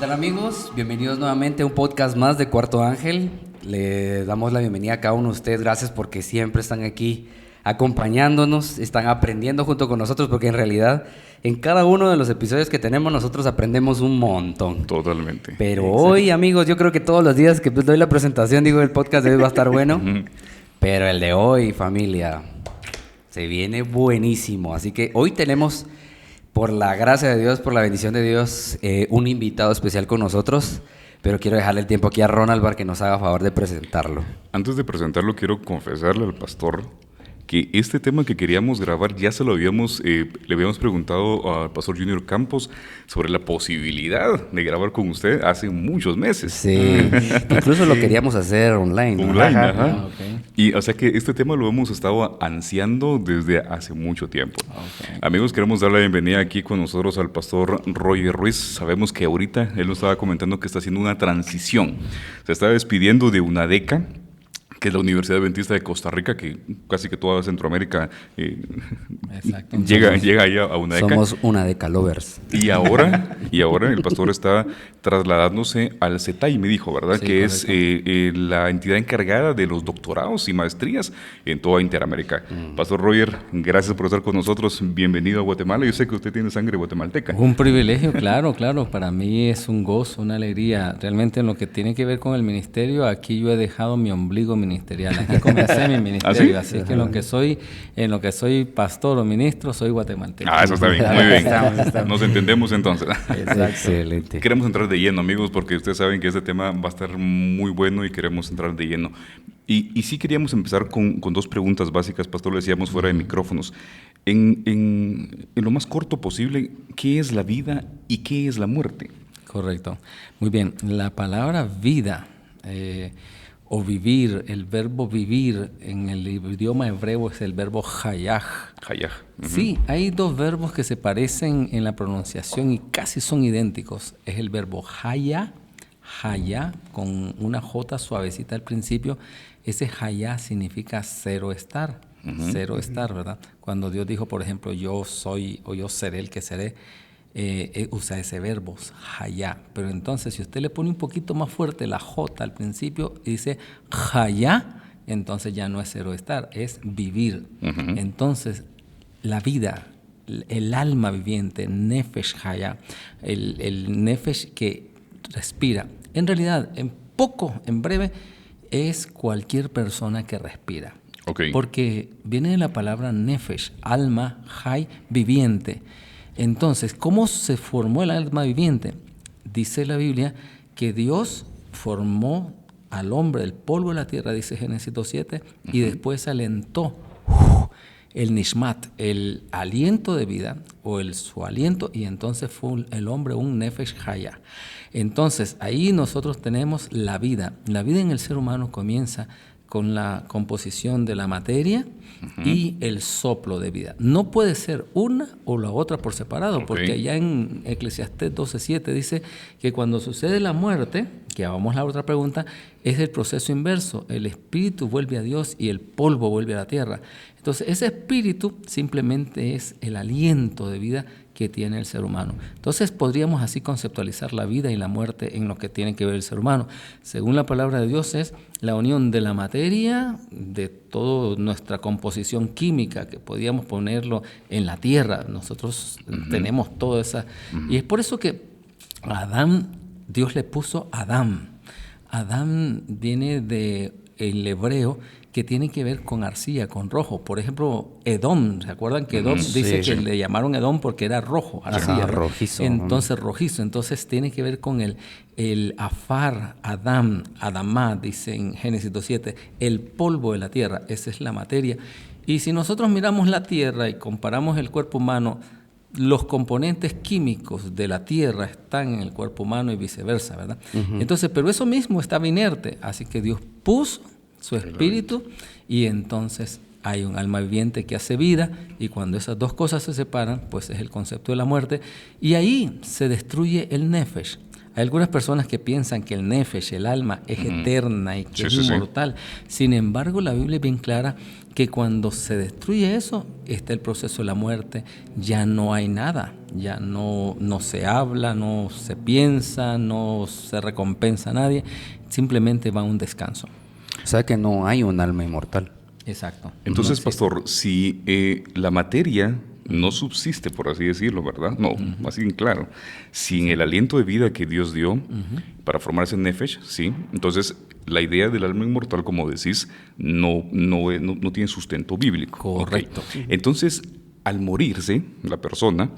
tal amigos? Bienvenidos nuevamente a un podcast más de Cuarto Ángel. Le damos la bienvenida a cada uno de ustedes. Gracias porque siempre están aquí acompañándonos, están aprendiendo junto con nosotros, porque en realidad en cada uno de los episodios que tenemos nosotros aprendemos un montón. Totalmente. Pero hoy, amigos, yo creo que todos los días que doy la presentación, digo, el podcast de hoy va a estar bueno. Pero el de hoy, familia, se viene buenísimo. Así que hoy tenemos, por la gracia de Dios, por la bendición de Dios, un invitado especial con nosotros. Pero quiero dejarle el tiempo aquí a Ronald para que nos haga favor de presentarlo. Antes de presentarlo, quiero confesarle al pastor que este tema que queríamos grabar ya se lo le habíamos preguntado al pastor Junior Campos sobre la posibilidad de grabar con usted hace muchos meses. Sí, incluso lo queríamos hacer online. ¿No? Ajá. Okay. Y o sea que este tema lo hemos estado ansiando desde hace mucho tiempo. Okay. Amigos, queremos dar la bienvenida aquí con nosotros al pastor Roger Ruiz. Sabemos que ahorita él nos estaba comentando que está haciendo una transición. Se está despidiendo de UNADECA, que es la Universidad Adventista de Costa Rica, que casi que toda Centroamérica llega allá a UNADECA. Somos UNADECA lovers. Y ahora el pastor está trasladándose al CETAI, me dijo, ¿verdad? Sí, que correcto. Es la entidad encargada de los doctorados y maestrías en toda Interamérica. Pastor Roger, gracias por estar con nosotros. Bienvenido a Guatemala. Yo sé que usted tiene sangre guatemalteca. Un privilegio, claro. Para mí es un gozo, una alegría. Realmente en lo que tiene que ver con el ministerio, aquí yo he dejado mi ombligo ministerial. Aquí comencé mi ministerio. ¿Ah, sí? Así que en lo que soy pastor o ministro, soy guatemalteco. Eso está bien, muy bien. Nos entendemos entonces. Excelente. Queremos entrar de lleno, amigos, porque ustedes saben que este tema va a estar muy bueno y queremos entrar de lleno. Y sí queríamos empezar con dos preguntas básicas, pastor, lo decíamos fuera de micrófonos. En lo más corto posible, ¿qué es la vida y qué es la muerte? Correcto. Muy bien. La palabra vida o vivir, el verbo vivir en el idioma hebreo es el verbo hayah. Hayah. Sí, hay dos verbos que se parecen en la pronunciación y casi son idénticos. Es el verbo hayah, con una J suavecita al principio. Ese hayah significa cero estar, ¿verdad? Cuando Dios dijo, por ejemplo, yo soy o yo seré el que seré, usa ese verbo, hayá. Pero entonces, si usted le pone un poquito más fuerte la J al principio y dice hayá, entonces ya no es cero estar, es vivir. Entonces, la vida, el alma viviente, nefesh hayá, el nefesh que respira. En realidad, en breve, es cualquier persona que respira. Okay. Porque viene de la palabra nefesh, alma, hay, viviente. Entonces, ¿cómo se formó el alma viviente? Dice la Biblia que Dios formó al hombre del polvo de la tierra, dice Génesis 2:7, y después alentó el nishmat, el aliento de vida, o su aliento, y entonces fue el hombre un nefesh haya. Entonces, ahí nosotros tenemos la vida. La vida en el ser humano comienza con la composición de la materia y el soplo de vida. No puede ser una o la otra por separado, porque allá en Eclesiastés 12:7 dice que cuando sucede la muerte, que vamos a la otra pregunta, es el proceso inverso. El espíritu vuelve a Dios y el polvo vuelve a la tierra. Entonces, ese espíritu simplemente es el aliento de vida que tiene el ser humano. Entonces, podríamos así conceptualizar la vida y la muerte en lo que tiene que ver el ser humano. Según la palabra de Dios, es la unión de la materia, de toda nuestra composición química, que podríamos ponerlo en la tierra. Nosotros tenemos toda esa... Y es por eso que Adán, Dios le puso Adán. Adán viene del hebreo que tiene que ver con arcilla, con rojo. Por ejemplo, Edom, ¿se acuerdan que Edom dice que le llamaron Edom porque era rojo, arcilla? Rojizo. Entonces, rojizo. Entonces, tiene que ver con el afar, Adam, Adamá, dice en Génesis 2:7, el polvo de la tierra, esa es la materia. Y si nosotros miramos la tierra y comparamos el cuerpo humano, los componentes químicos de la tierra están en el cuerpo humano y viceversa, ¿verdad? Entonces, pero eso mismo estaba inerte, así que Dios puso su espíritu y entonces hay un alma viviente que hace vida, y cuando esas dos cosas se separan, pues es el concepto de la muerte, y ahí se destruye el nefesh. Hay algunas personas que piensan que el nefesh, el alma, es eterna y que es inmortal. Sin embargo, la Biblia es bien clara que cuando se destruye eso, está el proceso de la muerte, ya no hay nada, ya no se habla, no se piensa, no se recompensa a nadie, simplemente va a un descanso. O sea que no hay un alma inmortal. Exacto. Entonces, No pastor, si la materia no subsiste, por así decirlo, ¿verdad? No, así en claro. Sin el aliento de vida que Dios dio para formarse en Nefesh, sí. Entonces, la idea del alma inmortal, como decís, no tiene sustento bíblico. Correcto. Okay. Entonces, al morirse la persona,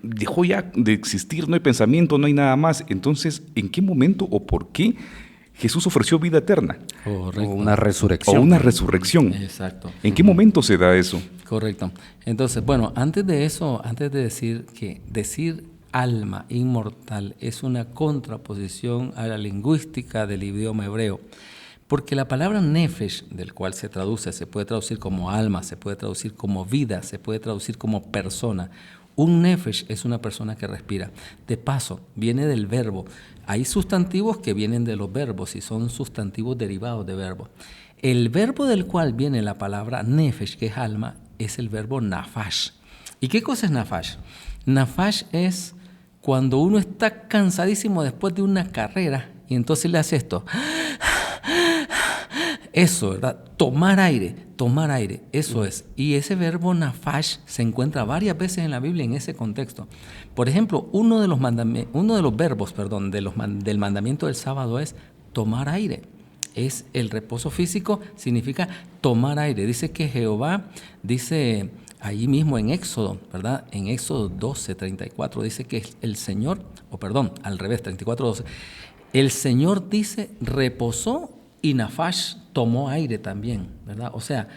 dejó ya de existir, no hay pensamiento, no hay nada más. Entonces, ¿en qué momento o por qué Jesús ofreció vida eterna? Correcto. O una resurrección. O una resurrección. Exacto. ¿En qué momento se da eso? Correcto. Entonces, bueno, antes de eso, antes de decir que decir alma inmortal es una contraposición a la lingüística del idioma hebreo, porque la palabra nefesh, del cual se traduce, se puede traducir como alma, se puede traducir como vida, se puede traducir como persona. Un nefesh es una persona que respira. De paso, viene del verbo. Hay sustantivos que vienen de los verbos y son sustantivos derivados de verbos. El verbo del cual viene la palabra nefesh, que es alma, es el verbo nafash. ¿Y qué cosa es nafash? Nafash es cuando uno está cansadísimo después de una carrera y entonces le hace esto. Eso, ¿verdad? Tomar aire, eso es. Y ese verbo nafash se encuentra varias veces en la Biblia en ese contexto. Por ejemplo, uno de los verbos del mandamiento del sábado es tomar aire. Es el reposo físico, significa tomar aire. Dice que Jehová, dice ahí mismo en Éxodo, ¿verdad? En Éxodo 12, 34, dice que el Señor, al revés, 34, 12. El Señor dice, reposó y nafash tomó aire también, ¿verdad? O sea,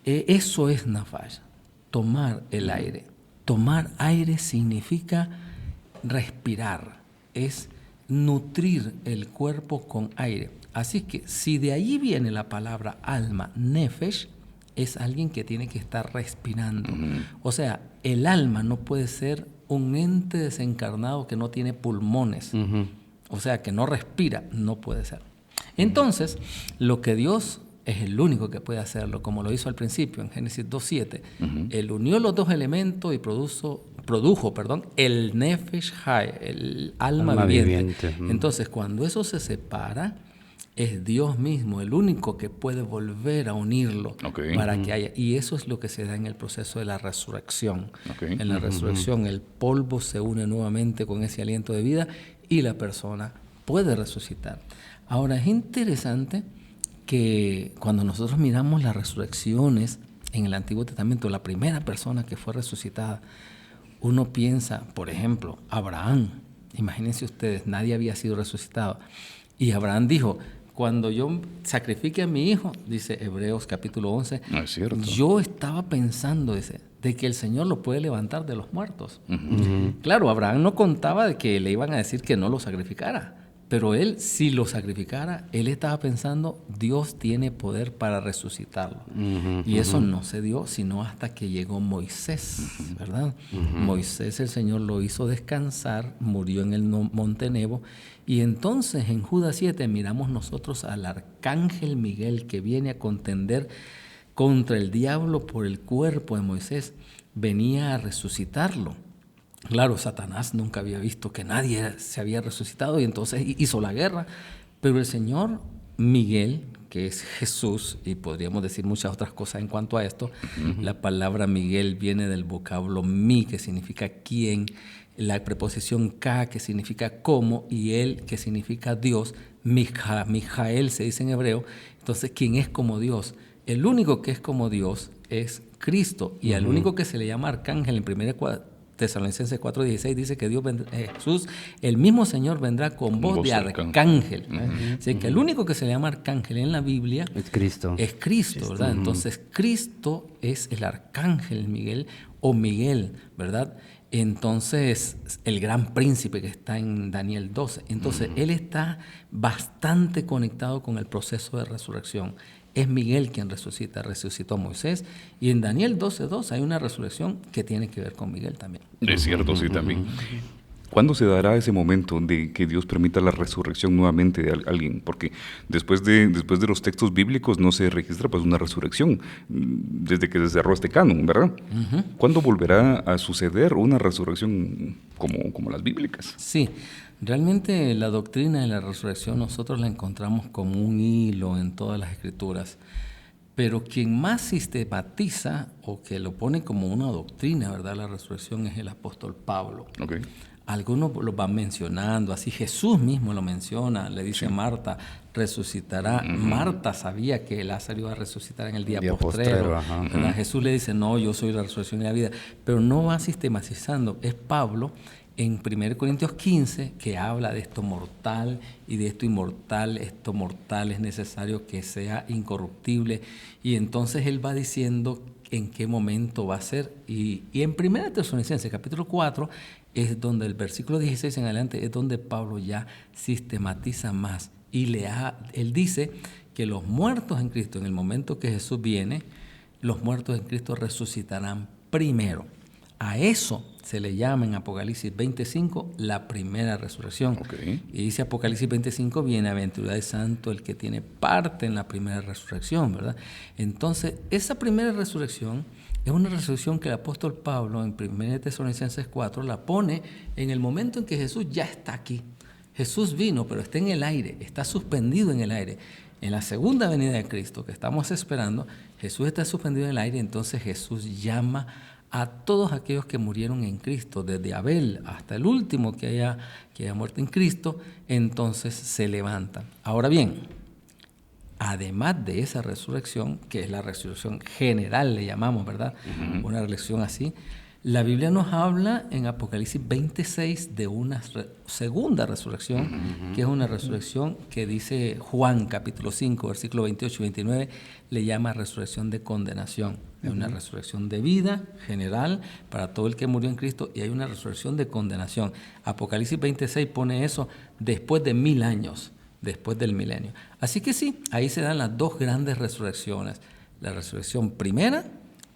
eso es nafash, tomar el aire. Tomar aire significa respirar, es nutrir el cuerpo con aire. Así que si de ahí viene la palabra alma, nefesh, es alguien que tiene que estar respirando. O sea, el alma no puede ser un ente desencarnado que no tiene pulmones. O sea, que no respira, no puede ser. Entonces, lo que Dios es el único que puede hacerlo, como lo hizo al principio en Génesis 2:7. Él unió los dos elementos y produjo el Nefesh Hay, el alma viviente. Entonces, cuando eso se separa, es Dios mismo el único que puede volver a unirlo para que haya. Y eso es lo que se da en el proceso de la resurrección. En la resurrección, el polvo se une nuevamente con ese aliento de vida y la persona puede resucitar. Ahora, es interesante que cuando nosotros miramos las resurrecciones en el Antiguo Testamento, la primera persona que fue resucitada, uno piensa, por ejemplo, Abraham. Imagínense ustedes, nadie había sido resucitado. Y Abraham dijo, cuando yo sacrifique a mi hijo, dice Hebreos capítulo 11, no es cierto. Yo estaba pensando, dice, de que el Señor lo puede levantar de los muertos. Claro, Abraham no contaba de que le iban a decir que no lo sacrificara. Pero él, si lo sacrificara, él estaba pensando, Dios tiene poder para resucitarlo. Y eso no se dio, sino hasta que llegó Moisés, ¿verdad? Moisés, el Señor lo hizo descansar, murió en el monte Nebo. Y entonces en Judas 7 miramos nosotros al arcángel Miguel que viene a contender contra el diablo por el cuerpo de Moisés. Venía a resucitarlo. Claro, Satanás nunca había visto que nadie se había resucitado y entonces hizo la guerra. Pero el Señor Miguel, que es Jesús, y podríamos decir muchas otras cosas en cuanto a esto, la palabra Miguel viene del vocablo mi, que significa quién, la preposición ka, que significa cómo, y él, que significa Dios, Mijael se dice en hebreo. Entonces, ¿quién es como Dios? El único que es como Dios es Cristo, y al único que se le llama arcángel en 1 Tesalonicenses 4:16 dice que Jesús, el mismo Señor, vendrá con voz de arcángel. Así que el único que se le llama arcángel en la Biblia es Cristo, ¿verdad? Entonces Cristo es el arcángel Miguel o Miguel, ¿verdad? Entonces el gran príncipe que está en Daniel 12. Entonces él está bastante conectado con el proceso de resurrección. Es Miguel quien resucitó a Moisés. Y en Daniel 12:2 hay una resurrección que tiene que ver con Miguel también. Es cierto, sí, también. ¿Cuándo se dará ese momento de que Dios permita la resurrección nuevamente de alguien? Porque después de los textos bíblicos no se registra pues una resurrección desde que se cerró este canon, ¿verdad? Uh-huh. ¿Cuándo volverá a suceder una resurrección como las bíblicas? Sí, realmente la doctrina de la resurrección nosotros la encontramos como un hilo en todas las escrituras. Pero quien más sistematiza o que lo pone como una doctrina, ¿verdad?, la resurrección es el apóstol Pablo. Okay. Algunos lo van mencionando, así Jesús mismo lo menciona, le dice a Marta, resucitará. Uh-huh. Marta sabía que Lázaro iba a resucitar en el día postrero. Uh-huh. Jesús le dice, no, yo soy la resurrección y la vida, pero no va sistematizando. Es Pablo en 1 Corintios 15 que habla de esto mortal y de esto inmortal. Esto mortal es necesario que sea incorruptible, y entonces él va diciendo en qué momento va a ser. Y en 1 Tesalonicenses capítulo 4 es donde el versículo 16 en adelante es donde Pablo ya sistematiza más y él dice que los muertos en Cristo, en el momento que Jesús viene, los muertos en Cristo resucitarán primero. A eso se le llama en Apocalipsis 25 la primera resurrección. Okay. Y dice Apocalipsis 25, bienaventurado y santo el que tiene parte en la primera resurrección, ¿verdad? Entonces, esa primera resurrección es una resurrección que el apóstol Pablo en 1 Tesalonicenses 4 la pone en el momento en que Jesús ya está aquí. Jesús vino, pero está en el aire, está suspendido en el aire. En la segunda venida de Cristo que estamos esperando, Jesús está suspendido en el aire, entonces Jesús llama a todos aquellos que murieron en Cristo, desde Abel hasta el último que haya muerto en Cristo, entonces se levantan. Ahora bien, además de esa resurrección, que es la resurrección general, le llamamos, ¿verdad? Uh-huh. Una resurrección así, la Biblia nos habla en Apocalipsis 26 de una segunda resurrección, uh-huh, que es una resurrección que dice Juan capítulo 5, versículo 28 y 29, le llama resurrección de condenación. Uh-huh. Hay una resurrección de vida general para todo el que murió en Cristo y hay una resurrección de condenación. Apocalipsis 26 pone eso después de 1000 años, después del milenio. Así que sí, ahí se dan las dos grandes resurrecciones, la resurrección primera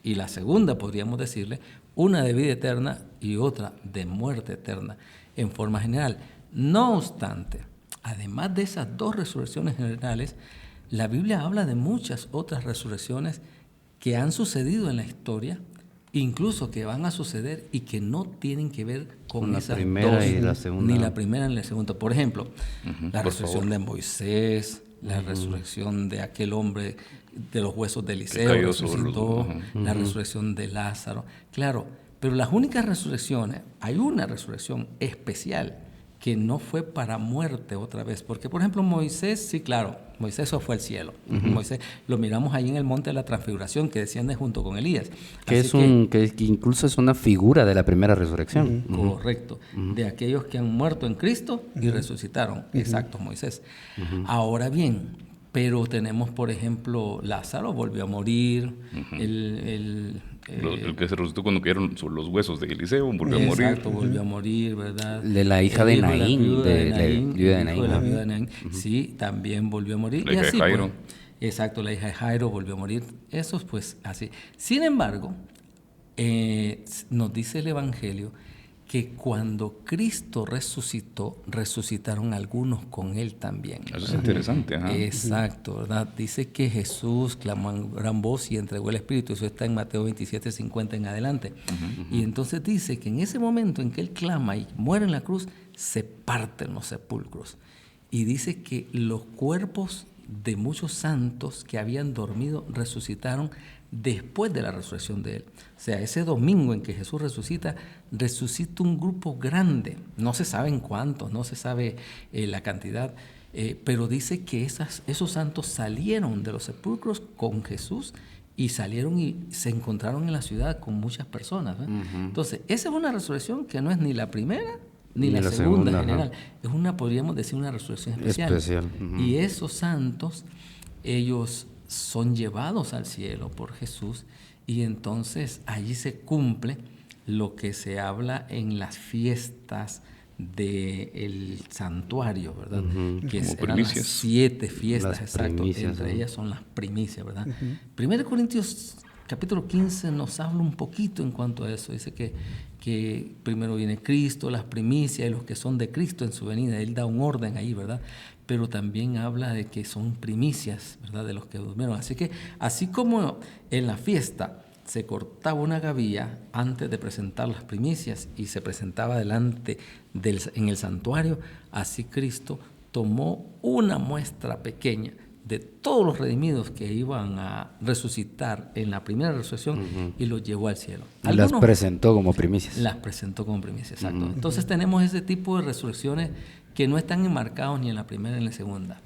y la segunda, podríamos decirle, una de vida eterna y otra de muerte eterna, en forma general. No obstante, además de esas dos resurrecciones generales, la Biblia habla de muchas otras resurrecciones que han sucedido en la historia, incluso que van a suceder y que no tienen que ver con esas primera dos, y la segunda. ni la primera ni la segunda. Por ejemplo, la resurrección de Moisés, la resurrección de aquel hombre de los huesos de Eliseo, resucitó, la resurrección de Lázaro. Claro, pero las únicas resurrecciones, hay una resurrección especial que no fue para muerte otra vez. Porque, por ejemplo, Moisés, sí, claro, Moisés se fue al cielo. Moisés lo miramos ahí en el monte de la transfiguración que desciende junto con Elías. Que incluso es una figura de la primera resurrección. Correcto. De aquellos que han muerto en Cristo y resucitaron. Exacto, Moisés. Ahora bien, pero tenemos, por ejemplo, Lázaro volvió a morir, el que se resucitó cuando cayeron sobre los huesos de Eliseo, volvió a morir. Exacto, volvió a morir, ¿verdad? De la hija de Naín, de la viuda de Naín. Sí, también volvió a morir. La hija de Jairo. Pues, exacto, la hija de Jairo volvió a morir. Eso es pues así. Sin embargo, nos dice el Evangelio que cuando Cristo resucitó, resucitaron algunos con Él también. Eso es interesante. Ajá. Exacto, ¿verdad? Dice que Jesús clamó en gran voz y entregó el Espíritu. Eso está en Mateo 27, 50 en adelante. Y entonces dice que en ese momento en que Él clama y muere en la cruz, se parten los sepulcros. Y dice que los cuerpos de muchos santos que habían dormido resucitaron después de la resurrección de Él. O sea, ese domingo en que Jesús resucita un grupo grande. No se saben cuántos, no se sabe la cantidad, pero dice que esos santos salieron de los sepulcros con Jesús y salieron y se encontraron en la ciudad con muchas personas. Entonces, esa es una resurrección que no es ni la primera ni la segunda general. Es podríamos decir, una resurrección especial. Y esos santos, ellos son llevados al cielo por Jesús y entonces allí se cumple lo que se habla en las fiestas del santuario, ¿verdad? Que eran las 7 fiestas, exacto. Entre ellas son las primicias, ¿verdad? 1 Corintios capítulo 15 nos habla un poquito en cuanto a eso. Dice que primero viene Cristo, las primicias y los que son de Cristo en su venida. Él da un orden ahí, ¿verdad? Pero también habla de que son primicias, ¿verdad? De los que durmieron. Así que, así como en la fiesta se cortaba una gavilla antes de presentar las primicias y se presentaba delante en el santuario, así Cristo tomó una muestra pequeña de todos los redimidos que iban a resucitar en la primera resurrección y los llevó al cielo. Y las presentó como primicias. Las presentó como primicias, exacto. Entonces tenemos ese tipo de resurrecciones que no están enmarcados ni en la primera ni en la segunda.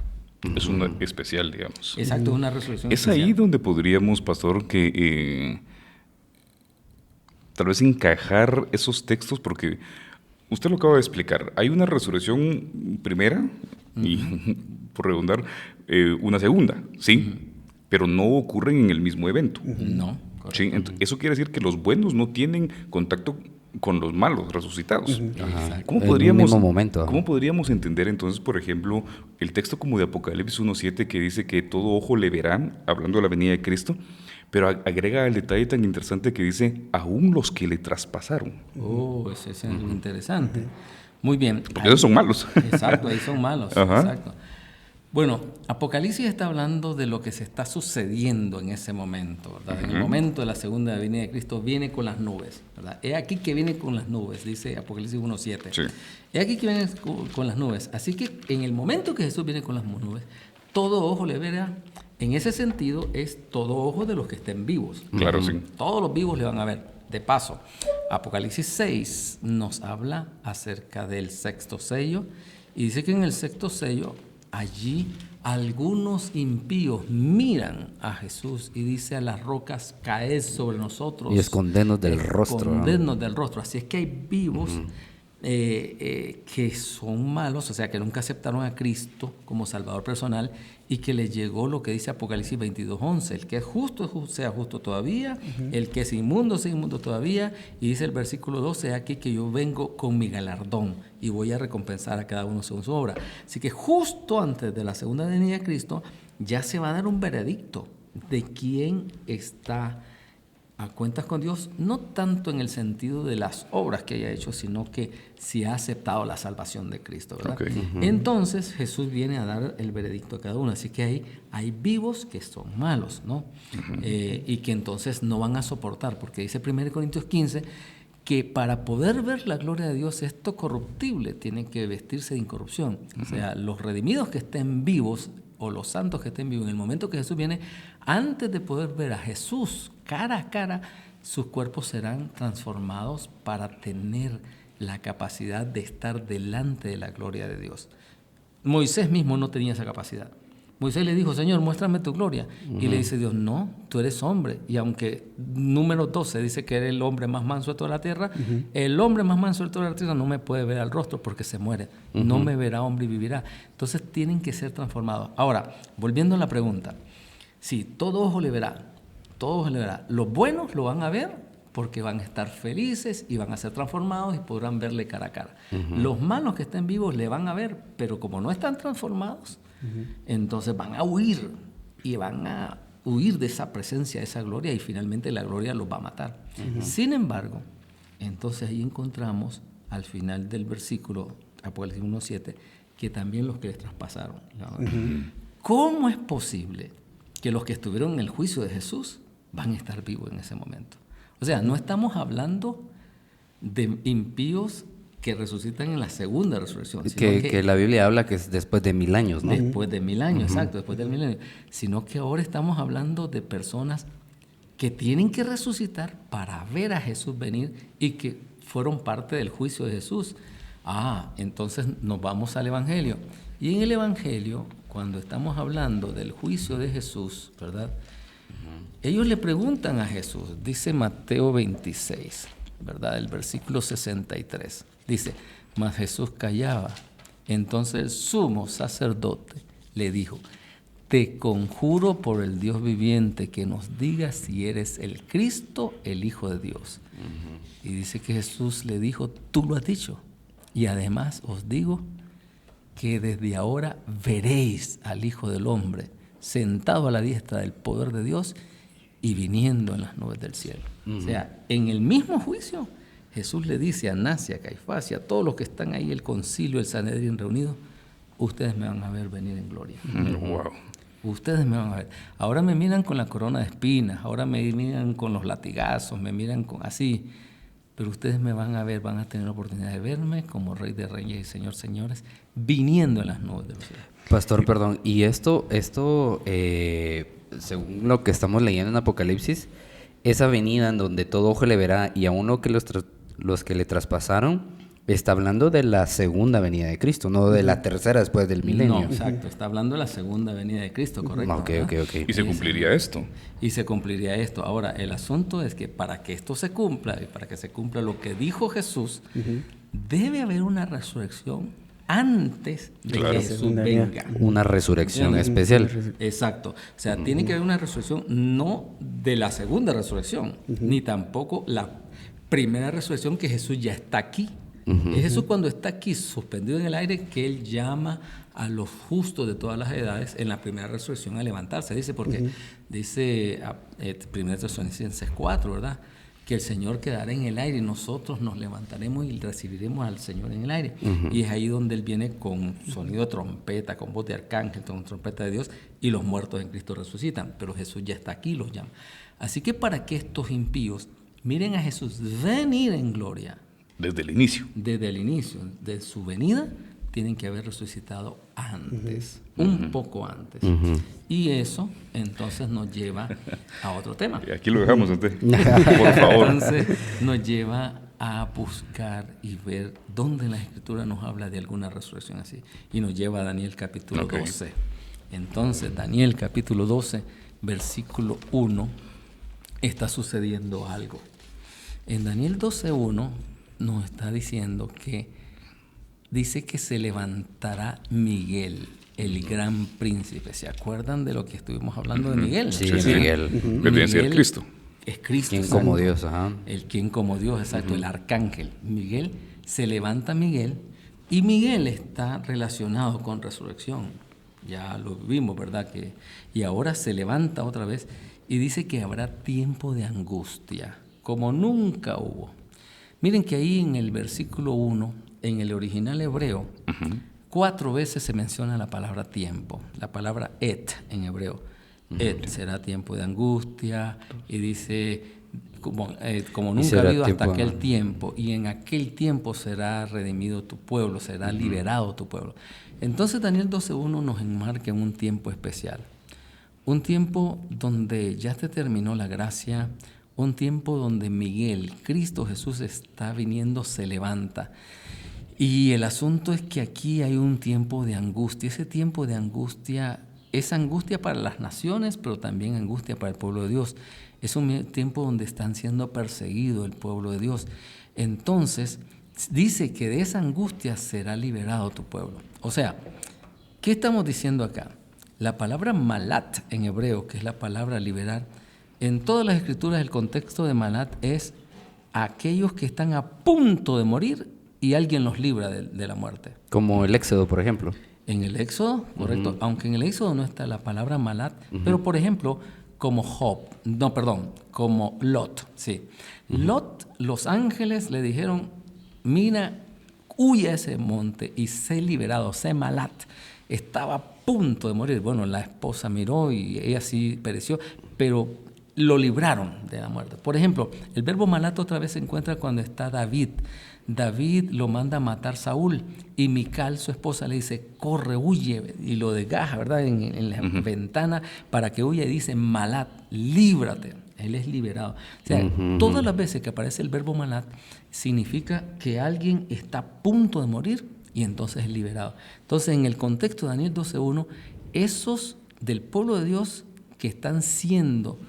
Es una especial, digamos. Exacto, una resurrección Es especial. ahí donde podríamos, pastor, que tal vez encajar esos textos, porque usted lo acaba de explicar. Hay una resurrección primera y, por redundar, una segunda, ¿sí? Pero no ocurren en el mismo evento. No. ¿Sí? Eso quiere decir que los buenos no tienen contacto con los malos resucitados. ¿Cómo podríamos, en un mismo momento. ¿Cómo podríamos entender entonces, por ejemplo, el texto como de Apocalipsis 1.7 que dice que todo ojo le verá, hablando de la venida de Cristo, pero agrega el detalle tan interesante que dice, aún los que le traspasaron? Eso es interesante. Muy bien. Porque esos son malos. Exacto, ahí son malos. Ajá. Exacto. Bueno, Apocalipsis está hablando de lo que se está sucediendo en ese momento, ¿verdad? En el momento de la segunda venida de Cristo viene con las nubes, ¿verdad? He aquí que viene con las nubes, dice Apocalipsis 1.7. Sí. He aquí que viene con las nubes. Así que en el momento que Jesús viene con las nubes, todo ojo le verá. En ese sentido es todo ojo de los que estén vivos. Claro, sí. Todos los vivos le van a ver. De paso, Apocalipsis 6 nos habla acerca del sexto sello y dice que en el sexto sello allí algunos impíos miran a Jesús y dice a las rocas caed sobre nosotros. Y escondernos del rostro. Escondernos del rostro. Así es que hay vivos que son malos, o sea, que nunca aceptaron a Cristo como Salvador personal y que les llegó lo que dice Apocalipsis 22:11. El que es justo sea justo todavía, el que es inmundo sea inmundo todavía. Y dice el versículo 12 aquí que yo vengo con mi galardón y voy a recompensar a cada uno según su obra. Así que justo antes de la segunda venida de Cristo ya se va a dar un veredicto de quién está a cuentas con Dios, no tanto en el sentido de las obras que haya hecho, sino que si ha aceptado la salvación de Cristo, ¿verdad? Okay. Entonces Jesús viene a dar el veredicto a cada uno, así que hay vivos que son malos, ¿no? Y que entonces no van a soportar, porque dice 1 Corintios 15 que para poder ver la gloria de Dios, esto corruptible tiene que vestirse de incorrupción. O sea, los redimidos que estén vivos o los santos que estén vivos en el momento que Jesús viene, antes de poder ver a Jesús cara a cara, sus cuerpos serán transformados para tener la capacidad de estar delante de la gloria de Dios. Moisés mismo no tenía esa capacidad. Moisés le dijo, Señor, muéstrame tu gloria. Y le dice Dios, no, tú eres hombre. Y aunque número 12 dice que eres el hombre más manso de toda la tierra, el hombre más manso de toda la tierra no me puede ver al rostro porque se muere. No me verá hombre y vivirá. Entonces tienen que ser transformados. Ahora, volviendo a la pregunta, sí, todo ojo le verá, todo ojo le verá. Los buenos lo van a ver porque van a estar felices y van a ser transformados y podrán verle cara a cara. Los malos que estén vivos le van a ver, pero como no están transformados, entonces van a huir y van a huir de esa presencia, de esa gloria y finalmente la gloria los va a matar. Sin embargo, entonces ahí encontramos al final del versículo Apocalipsis 1:7 que también los que les traspasaron. ¿Cómo es posible que los que estuvieron en el juicio de Jesús van a estar vivos en ese momento? O sea, no estamos hablando de impíos que resucitan en la segunda resurrección. Que la Biblia habla que es después de 1000 años, ¿no? Después de 1000 años, exacto, después del milenio. Sino que ahora estamos hablando de personas que tienen que resucitar para ver a Jesús venir y que fueron parte del juicio de Jesús. Entonces nos vamos al Evangelio. Y en el Evangelio, cuando estamos hablando del juicio de Jesús, ¿verdad? Ellos le preguntan a Jesús, dice Mateo 26, ¿verdad? El versículo 63. Dice, mas Jesús callaba. Entonces el sumo sacerdote le dijo, te conjuro por el Dios viviente que nos digas si eres el Cristo, el Hijo de Dios. Y dice que Jesús le dijo, tú lo has dicho. Y además os digo que desde ahora veréis al Hijo del Hombre sentado a la diestra del poder de Dios y viniendo en las nubes del cielo. O sea, en el mismo juicio, Jesús le dice a Anás y a Caifás y a todos los que están ahí, el concilio, el Sanedrín reunidos, ustedes me van a ver venir en gloria. Wow. Ustedes me van a ver. Ahora me miran con la corona de espinas, ahora me miran con los latigazos, me miran así. Pero ustedes me van a ver, van a tener la oportunidad de verme como Rey de Reyes y Señor Señores, viniendo en las nubes de los cielos. Pastor, perdón, y esto según lo que estamos leyendo en Apocalipsis, esa venida en donde todo ojo le verá y a uno que los que le traspasaron, está hablando de la segunda venida de Cristo, no de la tercera después del milenio. No, exacto, está hablando de la segunda venida de Cristo, correcto. Ok. ¿Y se cumpliría esto? Y se cumpliría esto. Ahora, el asunto es que para que esto se cumpla, y para que se cumpla lo que dijo Jesús, debe haber una resurrección antes de que Jesús venga. Una resurrección especial. Exacto. O sea, tiene que haber una resurrección no de la segunda resurrección, ni tampoco la primera resurrección que Jesús ya está aquí. Es Jesús cuando está aquí suspendido en el aire que Él llama a los justos de todas las edades en la primera resurrección a levantarse. Dice, porque dice 1 Tesalonicenses 4, ¿verdad? Que el Señor quedará en el aire y nosotros nos levantaremos y recibiremos al Señor en el aire. Y es ahí donde Él viene con sonido de trompeta, con voz de arcángel, con trompeta de Dios, y los muertos en Cristo resucitan. Pero Jesús ya está aquí, los llama. Así que para que estos impíos miren a Jesús venir en gloria, Desde el inicio. desde el inicio de su venida, tienen que haber resucitado antes, un poco antes. Y eso entonces nos lleva a otro tema. Y aquí lo dejamos, por favor. Entonces nos lleva a buscar y ver dónde en la Escritura nos habla de alguna resurrección así. Y nos lleva a Daniel capítulo 12. Entonces, Daniel capítulo 12, versículo 1, está sucediendo algo. En Daniel 12:1 nos está diciendo que dice que se levantará Miguel, el gran príncipe. ¿Se acuerdan de lo que estuvimos hablando de Miguel? Sí, Miguel. Vendría a ser Cristo. Es Cristo. Quien exacto. como Dios, ajá. El quien como Dios, exacto, el arcángel. Miguel, se levanta Miguel y Miguel está relacionado con resurrección. Ya lo vimos, ¿verdad? Y ahora se levanta otra vez y dice que habrá tiempo de angustia, como nunca hubo. Miren que ahí en el versículo 1, en el original hebreo, 4 veces se menciona la palabra tiempo, la palabra et en hebreo. Et será tiempo de angustia, y dice como nunca ha habido hasta aquel tiempo, y en aquel tiempo será redimido tu pueblo, será liberado tu pueblo. Entonces Daniel 12:1 nos enmarca en un tiempo especial, un tiempo donde ya se terminó la gracia, un tiempo donde Miguel, Cristo Jesús está viniendo, se levanta. Y el asunto es que aquí hay un tiempo de angustia. Ese tiempo de angustia es angustia para las naciones, pero también angustia para el pueblo de Dios. Es un tiempo donde están siendo perseguidos el pueblo de Dios. Entonces, dice que de esa angustia será liberado tu pueblo. O sea, ¿qué estamos diciendo acá? La palabra malat en hebreo, que es la palabra liberar, en todas las escrituras el contexto de malat es aquellos que están a punto de morir y alguien los libra de la muerte. Como el Éxodo, por ejemplo. En el Éxodo, correcto, aunque en el Éxodo no está la palabra malat, pero por ejemplo, como como Lot, sí. Lot, los ángeles le dijeron, mira, huye a ese monte y sé liberado, sé malat. Estaba a punto de morir. Bueno, la esposa miró y ella sí pereció, pero lo libraron de la muerte. Por ejemplo, el verbo malat otra vez se encuentra cuando está David. David lo manda a matar Saúl y Mical, su esposa, le dice, corre, huye, y lo desgaja, ¿verdad? En la ventana para que huya y dice, malat, líbrate. Él es liberado. O sea, todas las veces que aparece el verbo malat significa que alguien está a punto de morir y entonces es liberado. Entonces, en el contexto de Daniel 12:1, esos del pueblo de Dios que están siendo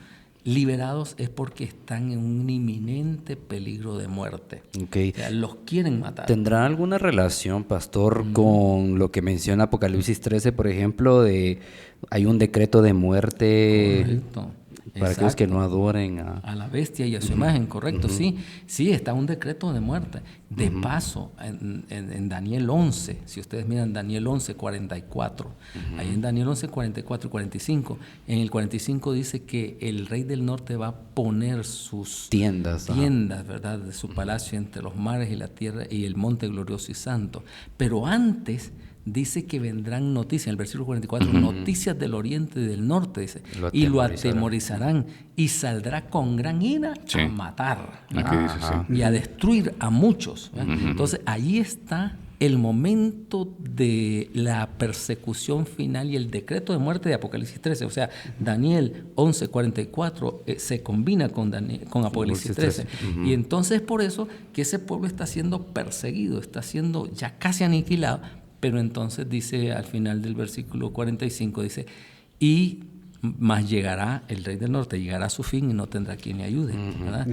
liberados es porque están en un inminente peligro de muerte. Okay. O sea, los quieren matar. ¿Tendrá alguna relación, pastor, con lo que menciona Apocalipsis 13, por ejemplo, de hay un decreto de muerte? Correcto. Para aquellos que no adoren a la bestia y a su imagen, correcto, sí, está un decreto de muerte. De paso, en Daniel 11, si ustedes miran Daniel 11, 44, ahí en Daniel 11, 44 y 45, en el 45 dice que el rey del norte va a poner sus tiendas, ¿verdad?, de su palacio entre los mares y la tierra y el monte glorioso y santo. Pero antes dice que vendrán noticias, en el versículo 44, noticias del oriente y del norte, dice, y lo atemorizarán y saldrá con gran ira a matar y a destruir a muchos. Entonces, ahí está el momento de la persecución final y el decreto de muerte de Apocalipsis 13. O sea, Daniel 11, 44 se combina con Apocalipsis 13. Y entonces por eso que ese pueblo está siendo perseguido, está siendo ya casi aniquilado. Pero entonces dice al final del versículo 45, dice, y más llegará el rey del norte, llegará a su fin y no tendrá quien le ayude, ¿verdad?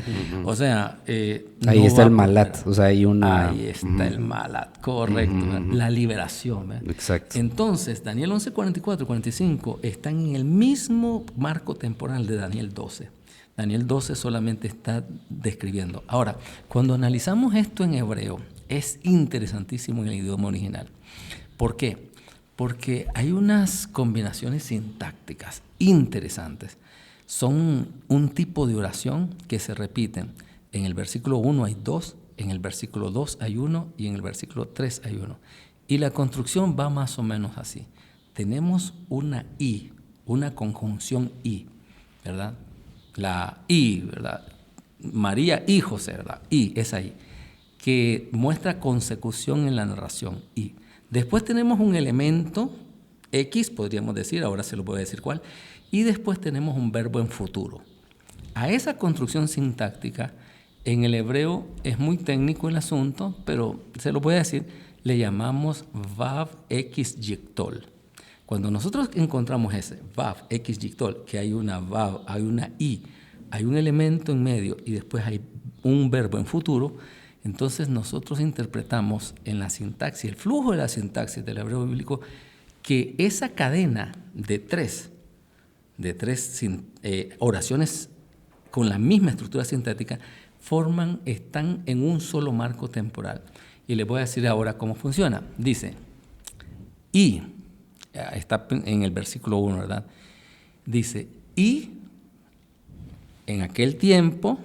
O sea, ahí está el malat, o sea, hay una... Ahí está el malat, correcto, la liberación, ¿verdad? Exacto. Entonces, Daniel 11, 44 y 45 están en el mismo marco temporal de Daniel 12. Daniel 12 solamente está describiendo. Ahora, cuando analizamos esto en hebreo, es interesantísimo en el idioma original. ¿Por qué? Porque hay unas combinaciones sintácticas interesantes. Son un tipo de oración que se repiten. En el versículo 1 hay 2, en el versículo 2 hay 1 y en el versículo 3 hay 1. Y la construcción va más o menos así. Tenemos una I, una conjunción I, ¿verdad? La I, ¿verdad? María y José, ¿verdad? I, esa I, que muestra consecución en la narración I. Después tenemos un elemento X, podríamos decir, ahora se lo voy a decir cuál, y después tenemos un verbo en futuro. A esa construcción sintáctica, en el hebreo es muy técnico el asunto, pero se lo voy a decir, le llamamos Vav X Yictol. Cuando nosotros encontramos ese Vav X Yictol, que hay una Vav, hay una I, hay un elemento en medio y después hay un verbo en futuro, entonces nosotros interpretamos en la sintaxis, el flujo de la sintaxis del hebreo bíblico, que esa cadena de tres oraciones con la misma estructura sintáctica están en un solo marco temporal. Y les voy a decir ahora cómo funciona. Dice, y, está en el versículo 1, ¿verdad? Dice, y en aquel tiempo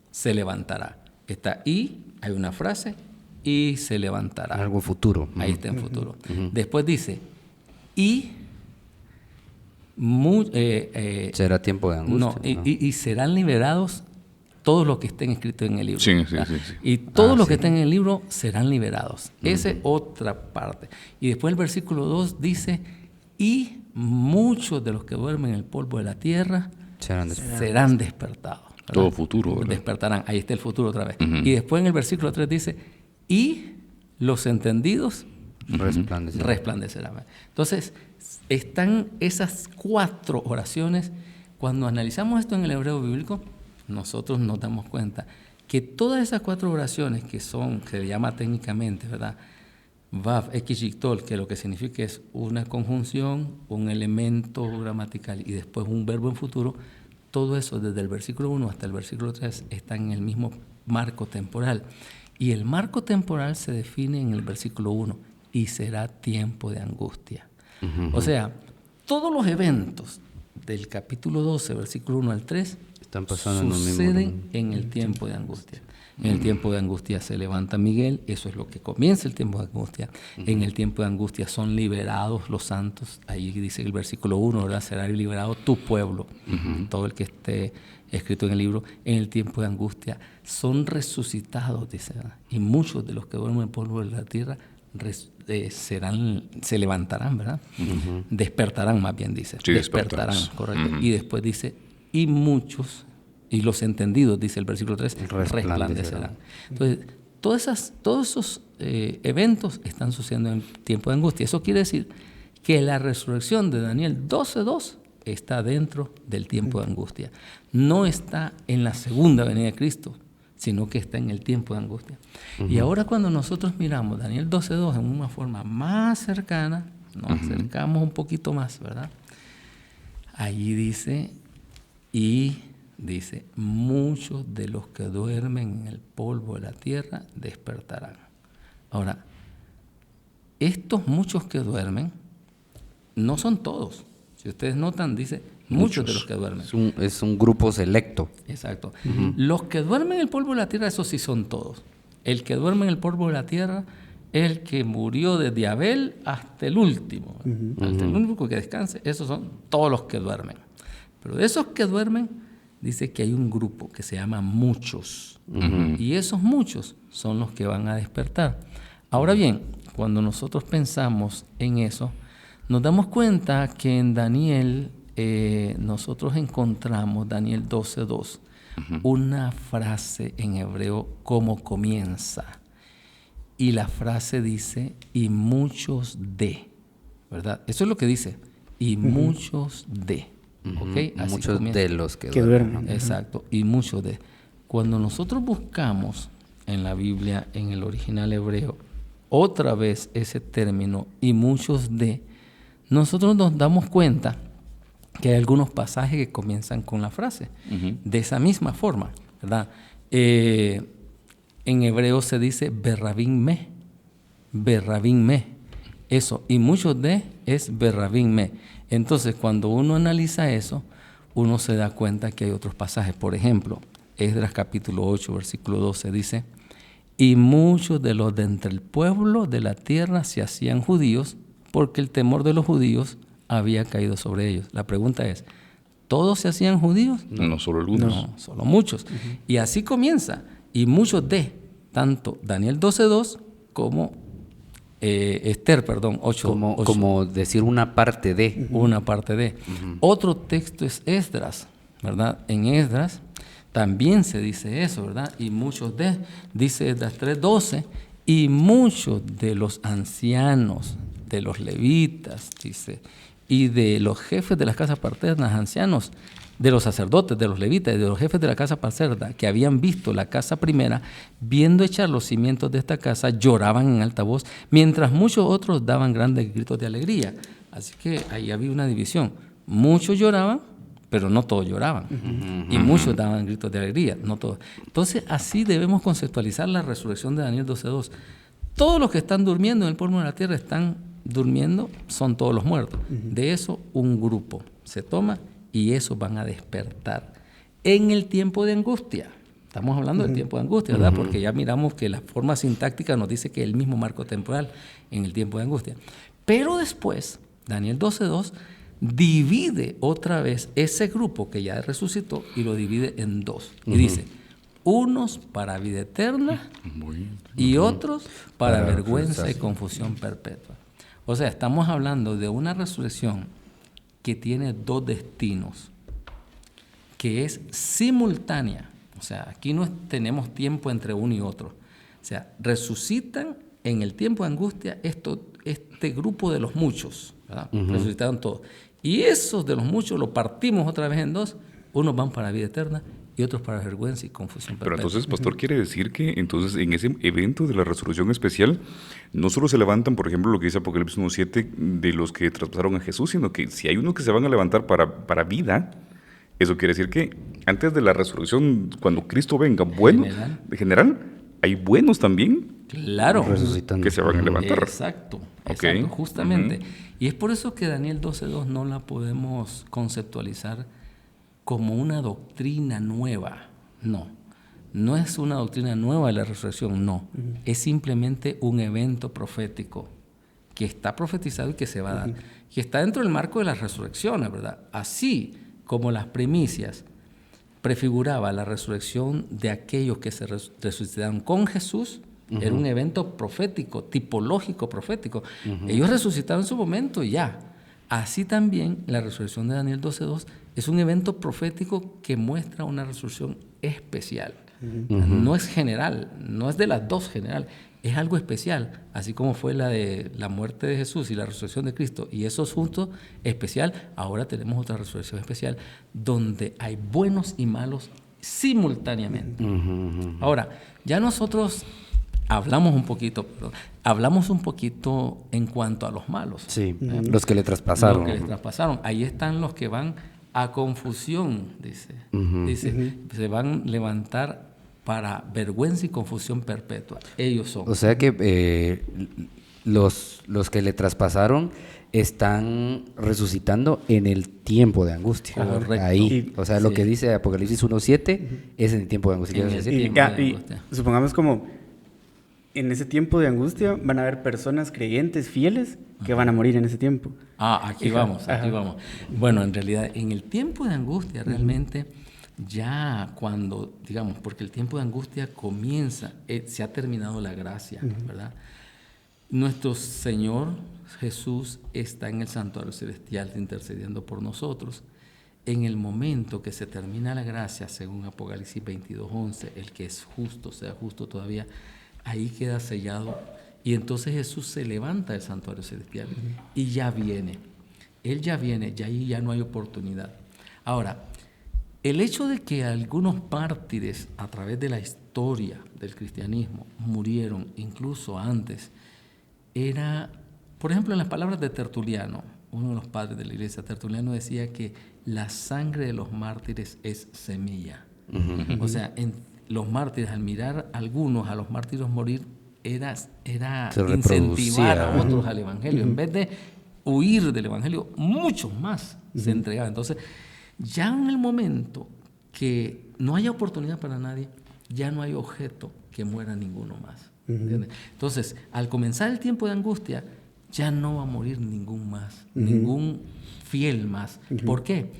se levantará. Está y, hay una frase, y se levantará. Algo futuro. Ahí está en futuro. Después dice, y será tiempo de angustia. Y serán liberados todos los que estén escritos en el libro. Sí. Y todos los que estén en el libro serán liberados. Esa es otra parte. Y después el versículo 2 dice, y muchos de los que duermen en el polvo de la tierra serán despertados. ¿Verdad? Todo futuro, ¿verdad? Despertarán. Ahí está el futuro otra vez. Y después en el versículo 3 dice, y los entendidos resplandecerán. Entonces, están esas 4 oraciones. Cuando analizamos esto en el hebreo bíblico, nosotros nos damos cuenta que todas esas 4 oraciones que se llama técnicamente, ¿verdad? Vav, X, Yictol, que lo que significa es una conjunción, un elemento gramatical y después un verbo en futuro, todo eso desde el versículo 1 hasta el versículo 3 está en el mismo marco temporal. Y el marco temporal se define en el versículo 1, y será tiempo de angustia. O sea, todos los eventos del capítulo 12, versículo 1 al 3, están pasando suceden en el tiempo de angustia. En el tiempo de angustia se levanta Miguel, eso es lo que comienza el tiempo de angustia. En el tiempo de angustia son liberados los santos, ahí dice el versículo 1, ¿verdad? Será liberado tu pueblo, todo el que esté escrito en el libro. En el tiempo de angustia son resucitados, dice, ¿verdad? Y muchos de los que duermen en el polvo de la tierra se levantarán, ¿verdad? Despertarán, más bien dice. Sí, despertarán, correcto. Y después dice, y muchos, y los entendidos, dice el versículo 3, resplandecerán. Entonces, todos esos eventos están sucediendo en tiempo de angustia. Eso quiere decir que la resurrección de Daniel 12:2 está dentro del tiempo de angustia. No está en la segunda venida de Cristo, sino que está en el tiempo de angustia. Y ahora cuando nosotros miramos Daniel 12:2 en una forma más cercana, nos acercamos un poquito más, ¿verdad? Allí dice, Y dice, muchos de los que duermen en el polvo de la tierra despertarán. Ahora, estos muchos que duermen no son todos. Si ustedes notan, dice muchos de los que duermen. Es un grupo selecto. Exacto. Los que duermen en el polvo de la tierra, esos sí son todos. El que duerme en el polvo de la tierra es el que murió desde Abel hasta el último. Hasta el único que descanse. Esos son todos los que duermen. Pero de esos que duermen, dice que hay un grupo que se llama muchos. Y esos muchos son los que van a despertar. Ahora bien, cuando nosotros pensamos en eso, nos damos cuenta que en Daniel nosotros encontramos, Daniel 12:2, una frase en hebreo como comienza. Y la frase dice, y muchos de, ¿verdad? Eso es lo que dice, y muchos de. ¿Okay? Así Muchos comienza. de los que duermen. Exacto, y muchos de. Cuando nosotros buscamos en la Biblia, en el original hebreo, otra vez ese término, y muchos de, nosotros nos damos cuenta que hay algunos pasajes que comienzan con la frase, de esa misma forma, ¿verdad? En hebreo se dice berrabín me, eso, y muchos de es berrabín me. Entonces, cuando uno analiza eso, uno se da cuenta que hay otros pasajes. Por ejemplo, Esdras capítulo 8, versículo 12 dice, y muchos de los de entre el pueblo de la tierra se hacían judíos, porque el temor de los judíos había caído sobre ellos. La pregunta es, ¿todos se hacían judíos? No solo algunos. No, solo muchos. Y así comienza. Y muchos de, tanto Daniel 12:2 como Esther, 8. Como decir una parte de. Una parte de. Otro texto es Esdras, ¿verdad? En Esdras también se dice eso, ¿verdad? Y muchos de, dice Esdras 3:12, y muchos de los ancianos, de los levitas, dice, y de los jefes de las casas paternas, ancianos, de los sacerdotes, de los levitas y de los jefes de la casa paterna, que habían visto la casa primera, viendo echar los cimientos de esta casa, lloraban en alta voz, mientras muchos otros daban grandes gritos de alegría. Así que ahí había una división. Muchos lloraban, pero no todos lloraban. Y muchos daban gritos de alegría, no todos. Entonces, así debemos conceptualizar la resurrección de Daniel 12:2. Todos los que están durmiendo en el polvo de la tierra están durmiendo, son todos los muertos. De eso, un grupo se toma y esos van a despertar en el tiempo de angustia. Estamos hablando del tiempo de angustia, ¿verdad? Porque ya miramos que la forma sintáctica nos dice que es el mismo marco temporal en el tiempo de angustia. Pero después, Daniel 12:2 divide otra vez ese grupo que ya resucitó y lo divide en dos. Y dice, unos para vida eterna y otros para vergüenza y confusión perpetua. O sea, estamos hablando de una resurrección que tiene dos destinos, que es simultánea. O sea, aquí no tenemos tiempo entre uno y otro. O sea, resucitan en el tiempo de angustia este grupo de los muchos, ¿verdad? Resucitaron todos. Y esos de los muchos lo partimos otra vez en dos. Unos van para vida eterna y otros para vergüenza y confusión perpetua. Pero entonces, pastor, quiere decir que entonces en ese evento de la resurrección especial no solo se levantan, por ejemplo, lo que dice Apocalipsis 1:7 de los que traspasaron a Jesús, sino que si hay unos que se van a levantar para vida, eso quiere decir que antes de la resurrección, cuando Cristo venga, bueno, de general, hay buenos también, claro, que se van a levantar. Exacto, justamente. Y es por eso que Daniel 12:2 no la podemos conceptualizar como una doctrina nueva. No es una doctrina nueva de la resurrección, no. Es simplemente un evento profético que está profetizado y que se va a dar, que está dentro del marco de las resurrecciones, ¿verdad? Así como las primicias prefiguraba la resurrección de aquellos que se resucitaron con Jesús, era un evento profético, tipológico profético. Ellos resucitaron en su momento y ya. Así también la resurrección de Daniel 12:2 es un evento profético que muestra una resurrección especial. No es general, no es de las dos general, es algo especial, así como fue la de la muerte de Jesús y la resurrección de Cristo, y eso es junto especial. Ahora tenemos otra resurrección especial donde hay buenos y malos simultáneamente. Ahora, ya nosotros hablamos un poquito en cuanto a los malos. Sí, los que le traspasaron. Los que le traspasaron. Ahí están los que van a confusión, dice. Dice, se van a levantar para vergüenza y confusión perpetua. Ellos son. O sea que los que le traspasaron están resucitando en el tiempo de angustia. Correcto. Ahí. O sea, lo Sí. que dice Apocalipsis 1:7 es en el tiempo de angustia. En ¿Quieres el decir? tiempo. Y supongamos como en ese tiempo de angustia van a haber personas creyentes fieles que van a morir en ese tiempo. Aquí vamos. Bueno, en realidad, en el tiempo de angustia, realmente, ya cuando, digamos, porque el tiempo de angustia comienza, se ha terminado la gracia, ¿verdad? Nuestro Señor Jesús está en el santuario celestial intercediendo por nosotros. En el momento que se termina la gracia, según Apocalipsis 22:11, el que es justo sea justo todavía, ahí queda sellado. Y entonces Jesús se levanta del santuario celestial y ya viene. Él ya viene, ya ahí ya no hay oportunidad. Ahora, el hecho de que algunos mártires a través de la historia del cristianismo murieron incluso antes, era, por ejemplo, en las palabras de Tertuliano, uno de los padres de la iglesia, Tertuliano decía que la sangre de los mártires es semilla. O sea, los mártires, al mirar a los mártires morir, era incentivar a otros al evangelio. En vez de huir del evangelio, muchos más se entregaban. Entonces, ya en el momento que no haya oportunidad para nadie, ya no hay objeto que muera ninguno más. ¿Entiendes? Entonces, al comenzar el tiempo de angustia, ya no va a morir ningún más, ningún fiel más. ¿Por qué?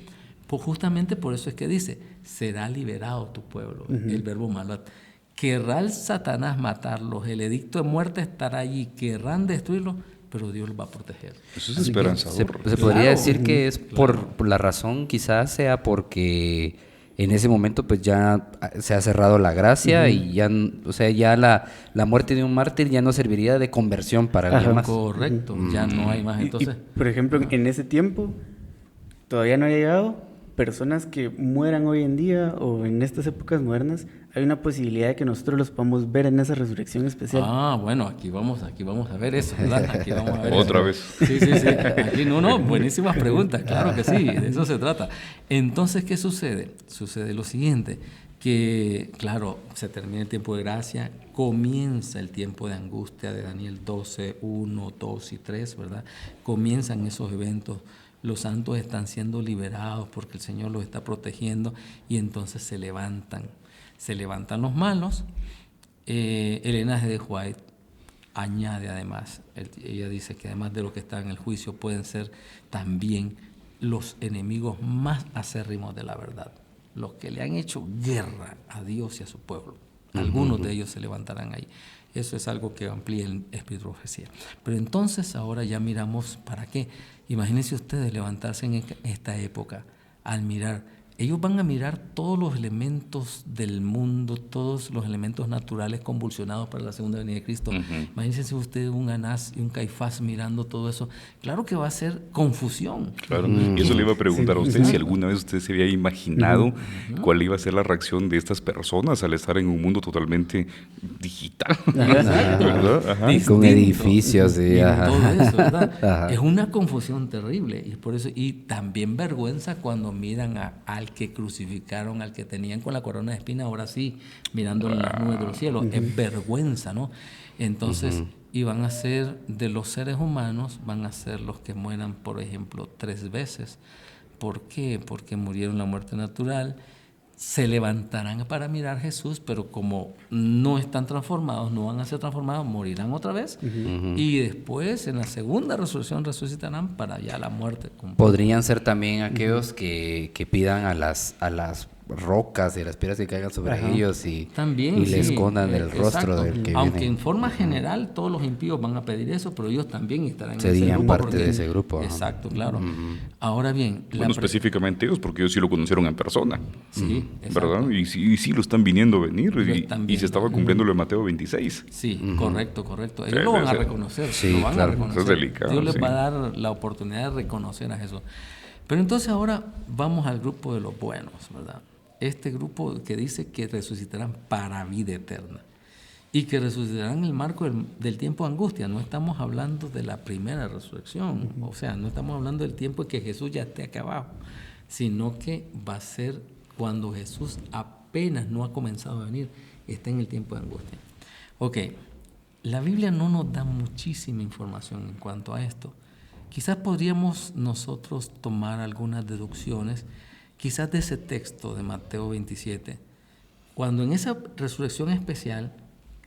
Pues justamente por eso es que dice, será liberado tu pueblo, el verbo malat. Querrá el Satanás matarlos, el edicto de muerte estará allí, querrán destruirlos, pero Dios los va a proteger. Eso es esperanzador. Se podría decir que es por la razón, quizás sea porque en ese momento pues ya se ha cerrado la gracia y ya, o sea, ya la muerte de un mártir ya no serviría de conversión para alguien más. Correcto, ya no hay más. Entonces, Por ejemplo, en ese tiempo todavía no ha llegado personas que mueran hoy en día o en estas épocas modernas. Hay una posibilidad de que nosotros los podamos ver en esa resurrección especial. Bueno, aquí vamos a ver eso, ¿verdad? Aquí vamos a ver Otra eso. vez. Sí. Aquí buenísimas preguntas, claro que sí, de eso se trata. Entonces, ¿qué sucede? Sucede lo siguiente, que, claro, se termina el tiempo de gracia, comienza el tiempo de angustia de Daniel 12, 1, 2 y 3, ¿verdad? Comienzan esos eventos. Los santos están siendo liberados porque el Señor los está protegiendo y entonces se levantan los malos. Elena G. de White añade además, ella dice que además de los que están en el juicio pueden ser también los enemigos más acérrimos de la verdad, los que le han hecho guerra a Dios y a su pueblo. Algunos de ellos se levantarán ahí. Eso es algo que amplía el espíritu de profecía. Pero entonces ahora ya miramos para qué. Imagínense ustedes levantarse en esta época al mirar. Ellos van a mirar todos los elementos del mundo, todos los elementos naturales convulsionados para la segunda venida de Cristo. Imagínense ustedes un Anás y un Caifás mirando todo eso. Claro que va a ser confusión. Claro, y eso le iba a preguntar a usted si alguna vez usted se había imaginado cuál iba a ser la reacción de estas personas al estar en un mundo totalmente digital, ¿verdad? Ajá. Con edificios y todo eso, ¿verdad? Es una confusión terrible y por eso, y también vergüenza cuando miran al que crucificaron, al que tenían con la corona de espinas, ahora sí, mirando en las nubes de los cielos. Es vergüenza, ¿no? Entonces, y van a ser, de los seres humanos, van a ser los que mueran, por ejemplo, 3 veces. ¿Por qué? Porque murieron la muerte natural, se levantarán para mirar a Jesús, pero como no están transformados, no van a ser transformados, morirán otra vez, y después en la segunda resurrección resucitarán para ya la muerte completa. Podrían ser también aquellos que pidan a las rocas y las piedras que caigan sobre ellos y le escondan el rostro del que Aunque viene. en forma general todos los impíos van a pedir eso, pero ellos también estarán en Serían ese grupo. parte de ese grupo. Exacto, claro. Ahora bien... Bueno, específicamente ellos, porque ellos sí lo conocieron en persona. Sí, exacto. ¿Verdad? Y sí lo están viniendo a venir. Y se estaba viendo. cumpliendo lo de Mateo 26. Sí, correcto. Ellos lo van a reconocer. Sí, lo van claro. a reconocer. Eso es delicado, Dios les sí. va a dar la oportunidad de reconocer a Jesús. Pero entonces ahora vamos al grupo de los buenos, ¿verdad? Este grupo que dice que resucitarán para vida eterna y que resucitarán en el marco del tiempo de angustia. No estamos hablando de la primera resurrección, o sea, no estamos hablando del tiempo en que Jesús ya esté acá abajo. sino que va a ser cuando Jesús apenas no ha comenzado a venir, está en el tiempo de angustia. Ok, la Biblia no nos da muchísima información en cuanto a esto. Quizás podríamos nosotros tomar algunas deducciones, quizás de ese texto de Mateo 27, cuando en esa resurrección especial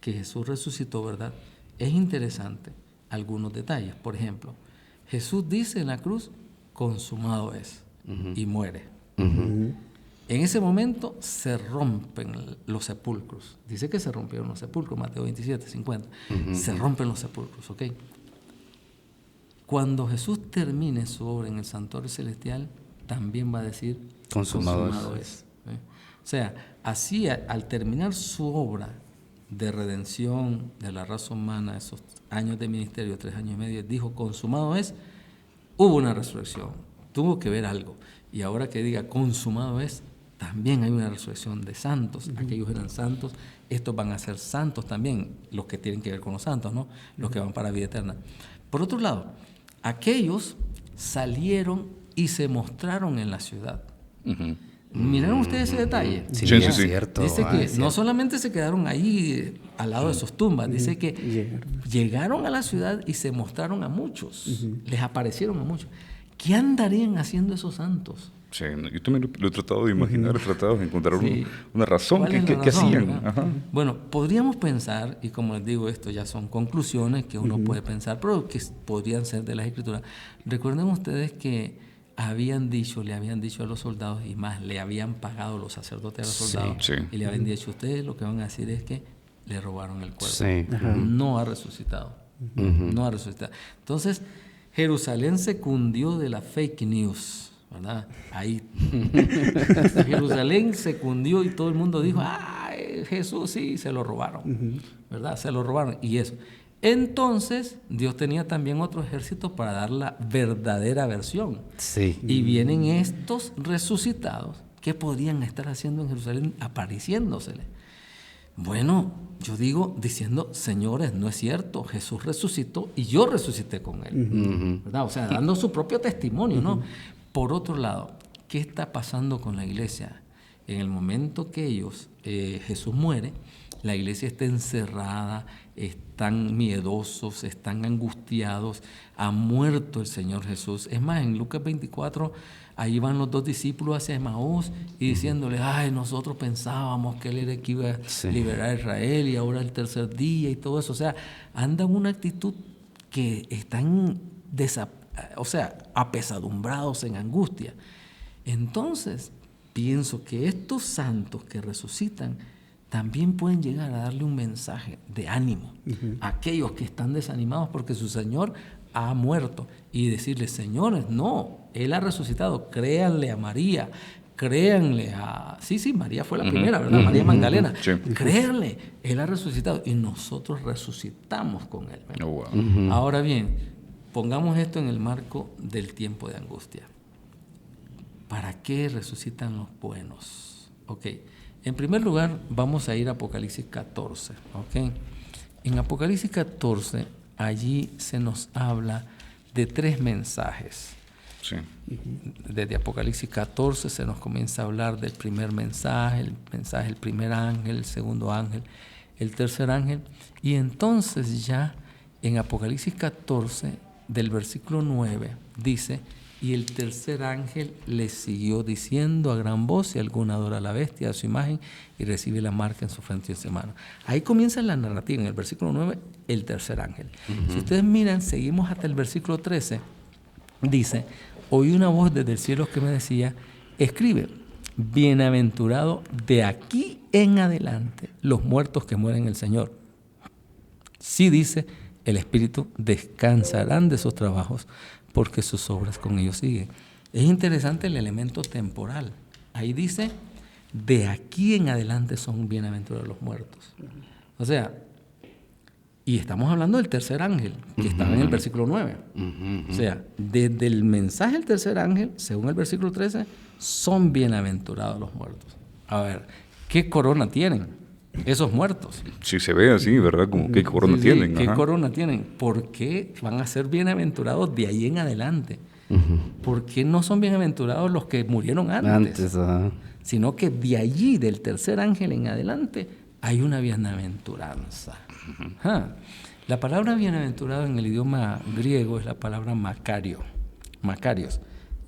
que Jesús resucitó, ¿verdad? Es interesante algunos detalles. Por ejemplo, Jesús dice en la cruz, consumado es, y muere. En ese momento se rompen los sepulcros. Dice que se rompieron los sepulcros, Mateo 27, 50. Se rompen los sepulcros, ¿ok? Cuando Jesús termine su obra en el santuario celestial, también va a decir, consumado es. ¿Sí? O sea, así al terminar su obra de redención de la raza humana, esos años de ministerio, 3 años y medio, dijo, consumado es, hubo una resurrección, tuvo que ver algo. Y ahora que diga, consumado es, también hay una resurrección de santos. Aquellos eran santos, estos van a ser santos también, los que tienen que ver con los santos, ¿no? Los que van para la vida eterna. Por otro lado, aquellos salieron y se mostraron en la ciudad. ¿Miraron ustedes ese detalle? Sí. Cierto. Dice que no solamente se quedaron ahí al lado de sus tumbas, dice que llegaron a la ciudad y se mostraron a muchos, les aparecieron a muchos. ¿Qué andarían haciendo esos santos? Sí, yo también lo he tratado de imaginar, he tratado de encontrar una razón. ¿Qué hacían? Bueno, podríamos pensar, y como les digo, esto ya son conclusiones que uno puede pensar, pero que podrían ser de las Escrituras. Recuerden ustedes que le habían dicho a los soldados, y más, le habían pagado los sacerdotes a los soldados, y le habían dicho, ustedes lo que van a decir es que le robaron el cuerpo. No ha resucitado. No ha resucitado. Entonces, Jerusalén se cundió de la fake news, ¿verdad? Ahí. Jerusalén se cundió y todo el mundo dijo, ¡ay, Jesús sí, se lo robaron! ¿Verdad? Se lo robaron. Y eso. Entonces, Dios tenía también otro ejército para dar la verdadera versión. Sí. Y vienen estos resucitados, ¿qué podrían estar haciendo en Jerusalén? Apareciéndosele. Bueno, yo digo, diciendo, señores, no es cierto, Jesús resucitó y yo resucité con él. ¿Verdad? O sea, dando su propio testimonio, ¿no? Por otro lado, ¿qué está pasando con la iglesia? En el momento que Jesús muere, la iglesia está encerrada, están miedosos, están angustiados, ha muerto el Señor Jesús. Es más, en Lucas 24, ahí van los 2 discípulos hacia Emaús y diciéndole, ay, nosotros pensábamos que Él era el que iba a liberar a Israel y ahora el tercer día y todo eso. O sea, andan una actitud que están apesadumbrados en angustia. Entonces, pienso que estos santos que resucitan también pueden llegar a darle un mensaje de ánimo a aquellos que están desanimados porque su Señor ha muerto y decirles, señores, no, Él ha resucitado, créanle a María, créanle a... Sí, María fue la primera, ¿verdad? María Magdalena. Créanle, Él ha resucitado y nosotros resucitamos con Él. Ahora bien, pongamos esto en el marco del tiempo de angustia. ¿Para qué resucitan los buenos? Ok. En primer lugar, vamos a ir a Apocalipsis 14. ¿Okay? En Apocalipsis 14, allí se nos habla de 3 mensajes. Sí. Desde Apocalipsis 14 se nos comienza a hablar del primer mensaje, el primer ángel, el segundo ángel, el tercer ángel. Y entonces ya en Apocalipsis 14, del versículo 9, dice... Y el tercer ángel le siguió diciendo a gran voz, si alguno adora a la bestia, a su imagen, y recibe la marca en su frente y en su mano. Ahí comienza la narrativa, en el versículo 9, el tercer ángel. Si ustedes miran, seguimos hasta el versículo 13, dice, oí una voz desde el cielo que me decía, escribe, bienaventurado de aquí en adelante los muertos que mueren en el Señor. Sí dice, el Espíritu descansarán de sus trabajos, porque sus obras con ellos siguen. Es interesante el elemento temporal. Ahí dice, de aquí en adelante son bienaventurados los muertos. O sea, y estamos hablando del tercer ángel, que estaba en el versículo 9. O sea, desde el mensaje del tercer ángel, según el versículo 13, son bienaventurados los muertos. A ver, ¿qué corona tienen? esos muertos. Sí se ve así, ¿verdad? Como qué corona Sí, tienen. ¿qué ajá. corona tienen? ¿Por qué van a ser bienaventurados de ahí en adelante? ¿Por qué no son bienaventurados los que murieron Antes, ajá. sino que de allí, del tercer ángel en adelante, hay una bienaventuranza? La palabra bienaventurado en el idioma griego es la palabra Macario, Macarios.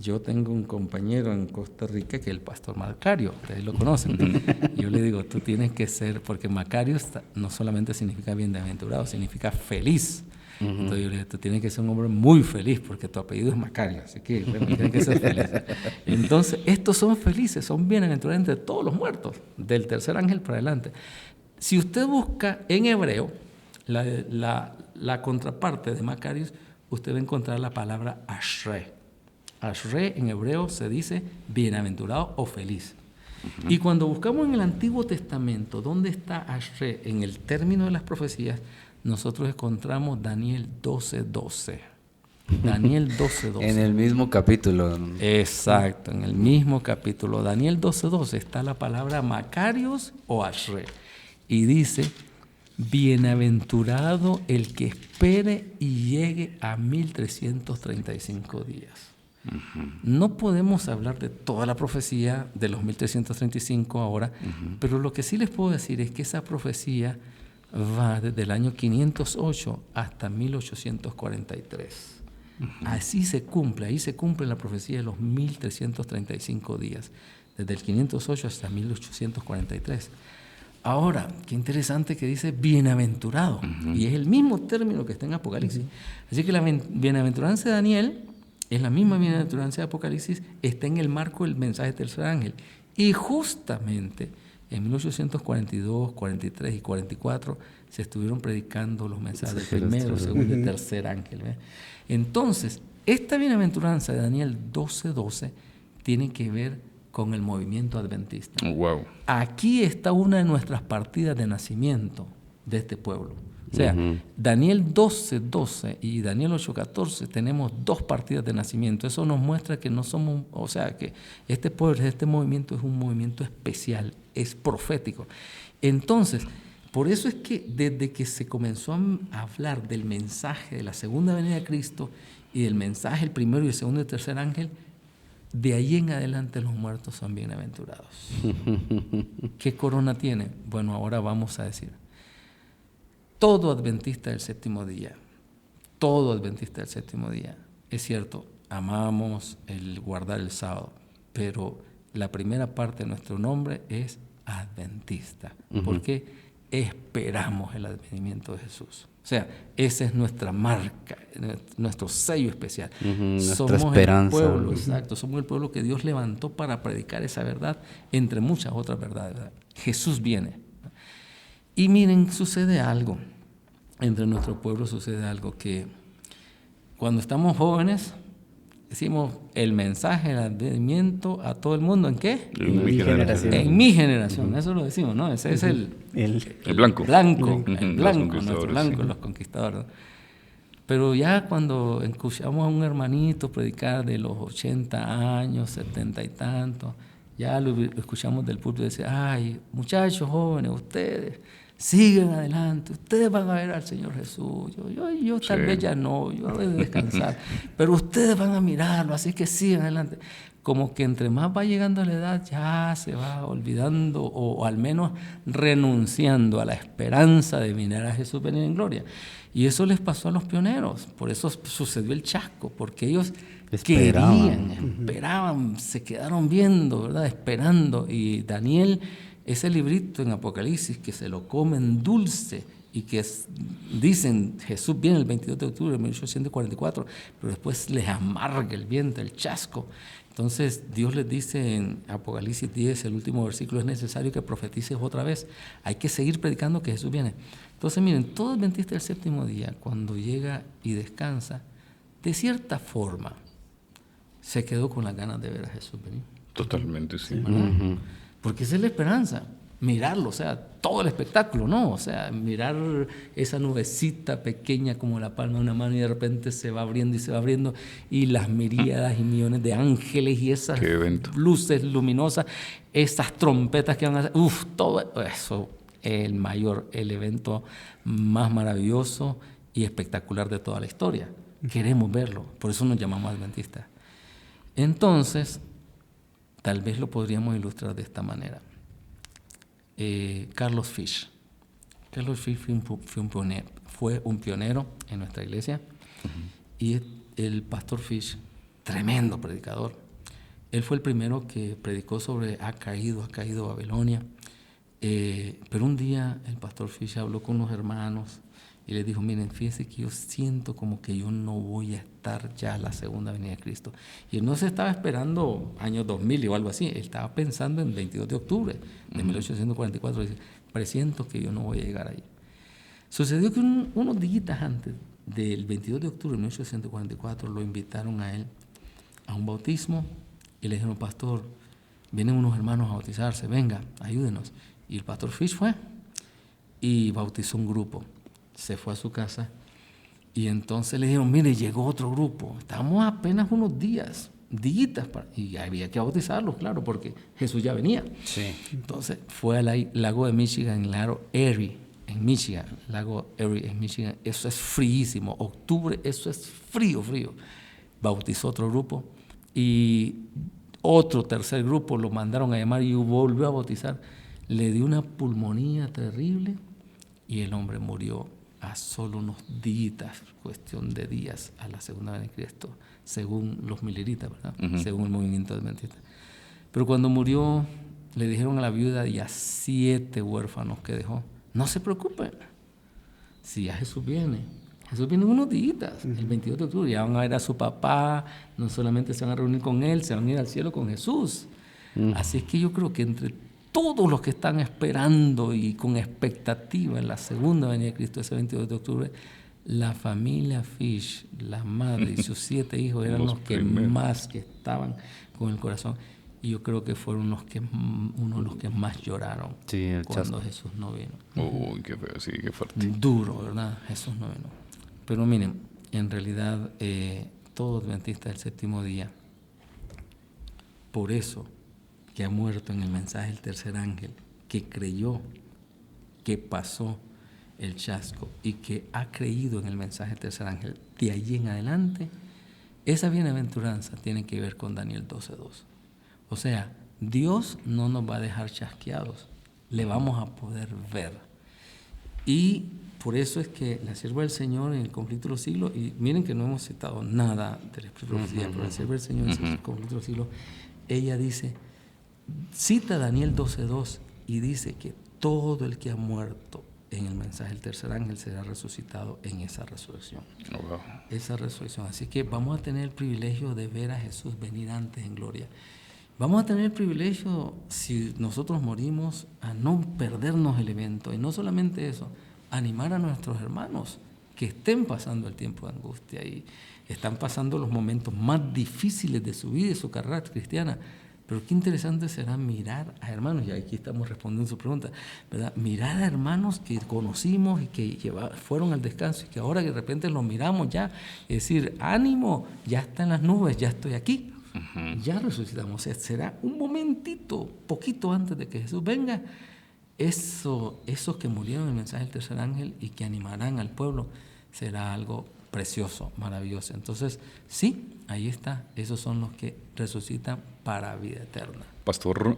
Yo tengo un compañero en Costa Rica que es el pastor Macario, ustedes lo conocen. Yo le digo, tú tienes que ser, porque Macario no solamente significa bienaventurado, significa feliz. Entonces yo le digo, tú tienes que ser un hombre muy feliz porque tu apellido es Macario, así que bueno, tienes que ser feliz. Entonces, estos son felices, son bienaventurados entre todos los muertos, del tercer ángel para adelante. Si usted busca en hebreo la contraparte de Macarios, usted va a encontrar la palabra Ashrei. Ashrei en hebreo se dice bienaventurado o feliz. Y cuando buscamos en el Antiguo Testamento dónde está Ashrei en el término de las profecías, nosotros encontramos Daniel 12:12. Daniel 12:12. En el mismo capítulo. Exacto, en el mismo capítulo. Daniel 12:12 está la palabra Macarios o Ashrei. Y dice, bienaventurado el que espere y llegue a 1335 días. No podemos hablar de toda la profecía de los 1335 ahora, pero lo que sí les puedo decir es que esa profecía va desde el año 508 hasta 1843. Así se cumple, ahí se cumple la profecía de los 1335 días, desde el 508 hasta 1843. Ahora, qué interesante que dice bienaventurado, y es el mismo término que está en Apocalipsis. Así que la bienaventuranza de Daniel es la misma bienaventuranza de Apocalipsis, está en el marco del mensaje del tercer ángel. Y justamente en 1842, 43 y 44 se estuvieron predicando los mensajes del primero, segundo y tercer ángel. ¿Ve? Entonces, esta bienaventuranza de Daniel 12:12 tiene que ver con el movimiento adventista. Wow. Aquí está una de nuestras partidas de nacimiento de este pueblo. O sea, Daniel 12:12 y Daniel 8:14 tenemos dos partidas de nacimiento. Eso nos muestra que no somos, o sea, que este pueblo, este movimiento es un movimiento especial, es profético. Entonces, por eso es que desde que se comenzó a hablar del mensaje de la segunda venida de Cristo y del mensaje el primero y el segundo y el tercer ángel, de ahí en adelante los muertos son bienaventurados. ¿Qué corona tiene? Bueno, ahora vamos a decir. Todo adventista del séptimo día, es cierto, amamos el guardar el sábado, pero la primera parte de nuestro nombre es adventista, porque esperamos el advenimiento de Jesús. O sea, esa es nuestra marca, nuestro sello especial. Nuestra esperanza. El pueblo, exacto, somos el pueblo que Dios levantó para predicar esa verdad, entre muchas otras verdades. ¿Verdad? Jesús viene. Y miren, sucede algo, entre nuestro pueblo sucede algo que cuando estamos jóvenes decimos el mensaje, el advenimiento a todo el mundo, ¿en qué? En mi generación. En mi generación, eso lo decimos, ¿no? Ese es el blanco. Nuestro blanco, los conquistadores. Pero ya cuando escuchamos a un hermanito predicar de los 80 años, 70 y tantos, ya lo escuchamos del púlpito decir, ay, muchachos jóvenes, ustedes sigan adelante, ustedes van a ver al Señor Jesús, yo tal vez ya no, yo voy a descansar, pero ustedes van a mirarlo, así que sigan adelante. Como que entre más va llegando la edad, ya se va olvidando o al menos renunciando a la esperanza de mirar a Jesús venir en gloria. Y eso les pasó a los pioneros, por eso sucedió el chasco, porque ellos esperaban, se quedaron viendo, ¿verdad? Esperando. Y Daniel, ese librito en Apocalipsis que se lo comen dulce y que dicen Jesús viene el 22 de octubre de 1844, pero después les amarga el viento, el chasco. Entonces Dios les dice en Apocalipsis 10, el último versículo, es necesario que profetices otra vez. Hay que seguir predicando que Jesús viene. Entonces miren, todo adventista del séptimo día, cuando llega y descansa, de cierta forma, se quedó con las ganas de ver a Jesús venir. Totalmente, sí. Porque esa es la esperanza, mirarlo, o sea, todo el espectáculo, ¿no? O sea, mirar esa nubecita pequeña como la palma de una mano y de repente se va abriendo y se va abriendo y las miríadas y millones de ángeles y esas luces luminosas, esas trompetas que van a hacer, todo eso el evento más maravilloso y espectacular de toda la historia. Queremos verlo, por eso nos llamamos adventistas. Entonces, tal vez lo podríamos ilustrar de esta manera. Carlos Fish. Carlos Fish fue un pionero en nuestra iglesia. Y el pastor Fish, tremendo predicador. Él fue el primero que predicó sobre ha caído Babilonia. Pero un día el pastor Fish habló con los hermanos y les dijo, miren, fíjense que yo siento como que yo no voy a estar ya a la segunda venida de Cristo. Y él no se estaba esperando año 2000 o algo así, él estaba pensando en el 22 de octubre de 1844. Dice, presiento que yo no voy a llegar ahí. Sucedió que unos días antes del 22 de octubre de 1844 lo invitaron a él a un bautismo y le dijeron, pastor, vienen unos hermanos a bautizarse, venga, ayúdenos. Y el pastor Fish fue y bautizó un grupo. Se fue a su casa y entonces le dijeron, mire, llegó otro grupo. Estábamos apenas unos días y había que bautizarlos, claro, porque Jesús ya venía. Sí. Entonces fue al lago de Michigan, el lago Erie, en Michigan, lago Erie en Michigan. Eso es fríísimo. Octubre, eso es frío. Bautizó otro grupo y otro tercer grupo lo mandaron a llamar y volvió a bautizar. Le dio una pulmonía terrible y el hombre murió a solo unos días, cuestión de días, a la segunda venida de Cristo, según los mileritas, ¿verdad? Según el movimiento adventista. Pero cuando murió, le dijeron a la viuda y a 7 huérfanos que dejó, no se preocupen, si ya Jesús viene en unos días, el 22 de octubre, ya van a ver a su papá, no solamente se van a reunir con él, se van a ir al cielo con Jesús. Así es que yo creo que entre todos los que están esperando y con expectativa en la segunda venida de Cristo, ese 22 de octubre, la familia Fish, la madre y sus 7 hijos eran los que más que estaban con el corazón. Y yo creo que fueron uno de los que más lloraron cuando Jesús no vino. Uy, qué feo, sí, qué fuerte. Duro, ¿verdad? Jesús no vino. Pero miren, en realidad, todo adventista del séptimo día, por eso que ha muerto en el mensaje del tercer ángel, que creyó que pasó el chasco y que ha creído en el mensaje del tercer ángel, de allí en adelante, esa bienaventuranza tiene que ver con Daniel 12:2. O sea, Dios no nos va a dejar chasqueados, le vamos a poder ver. Y por eso es que la sierva del Señor en el conflicto de los siglos, y miren que no hemos citado nada de la profecía, pero la sierva del Señor en el conflicto de los siglos, ella dice, cita Daniel 12:2 y dice que todo el que ha muerto en el mensaje del tercer ángel será resucitado en esa resurrección. Wow. Esa resurrección. Así que vamos a tener el privilegio de ver a Jesús venir antes en gloria. Vamos a tener el privilegio, si nosotros morimos, a no perdernos el evento. Y no solamente eso, animar a nuestros hermanos que estén pasando el tiempo de angustia y están pasando los momentos más difíciles de su vida y su carrera cristiana. Pero qué interesante será mirar a hermanos, y aquí estamos respondiendo su pregunta, ¿verdad? Mirar a hermanos que conocimos y que fueron al descanso y que ahora de repente los miramos ya, es decir, ánimo, ya está en las nubes, ya estoy aquí. Ya resucitamos. O sea, será un momentito, poquito antes de que Jesús venga, esos que murieron en el mensaje del tercer ángel y que animarán al pueblo, será algo precioso, maravilloso. Entonces, sí, ahí está. Esos son los que resucitan para vida eterna. Pastor,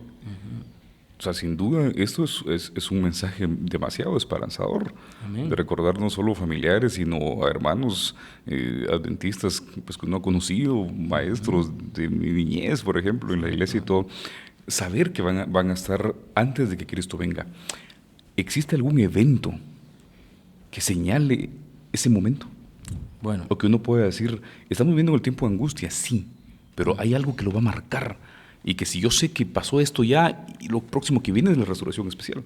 o sea, sin duda, esto es un mensaje demasiado esperanzador. Amén. De recordar no solo familiares, sino a hermanos adventistas pues, que uno ha conocido, maestros de mi niñez, por ejemplo, en la iglesia y todo. Saber que van a estar antes de que Cristo venga. ¿Existe algún evento que señale ese momento? Bueno. O que uno pueda decir, estamos viviendo el tiempo de angustia, sí, pero hay algo que lo va a marcar. Y que si yo sé que pasó esto ya, y lo próximo que viene es la resurrección especial.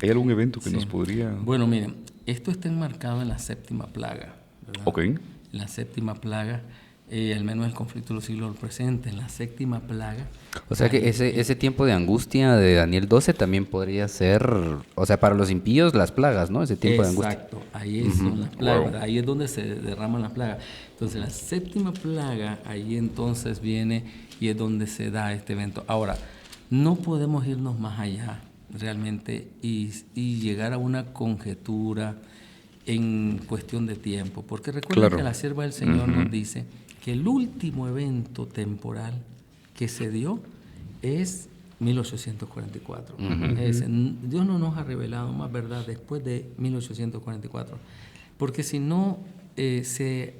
¿Hay algún evento que nos podría...? Bueno, miren, esto está enmarcado en la séptima plaga, ¿verdad? Ok. En la séptima plaga, al menos el conflicto de los siglos presente, en la séptima plaga. O sea que ese tiempo de angustia de Daniel 12 también podría ser, o sea, para los impíos las plagas, ¿no? Ese tiempo de angustia. Exacto, ahí son las plagas, ahí es donde se derraman las plagas. Entonces la séptima plaga, ahí entonces viene y es donde se da este evento. Ahora, no podemos irnos más allá realmente y llegar a una conjetura en cuestión de tiempo. Porque recuerda Claro. que la sierva del Señor nos dice que el último evento temporal que se dio es 1844. Dios no nos ha revelado más verdad después de 1844, porque si no se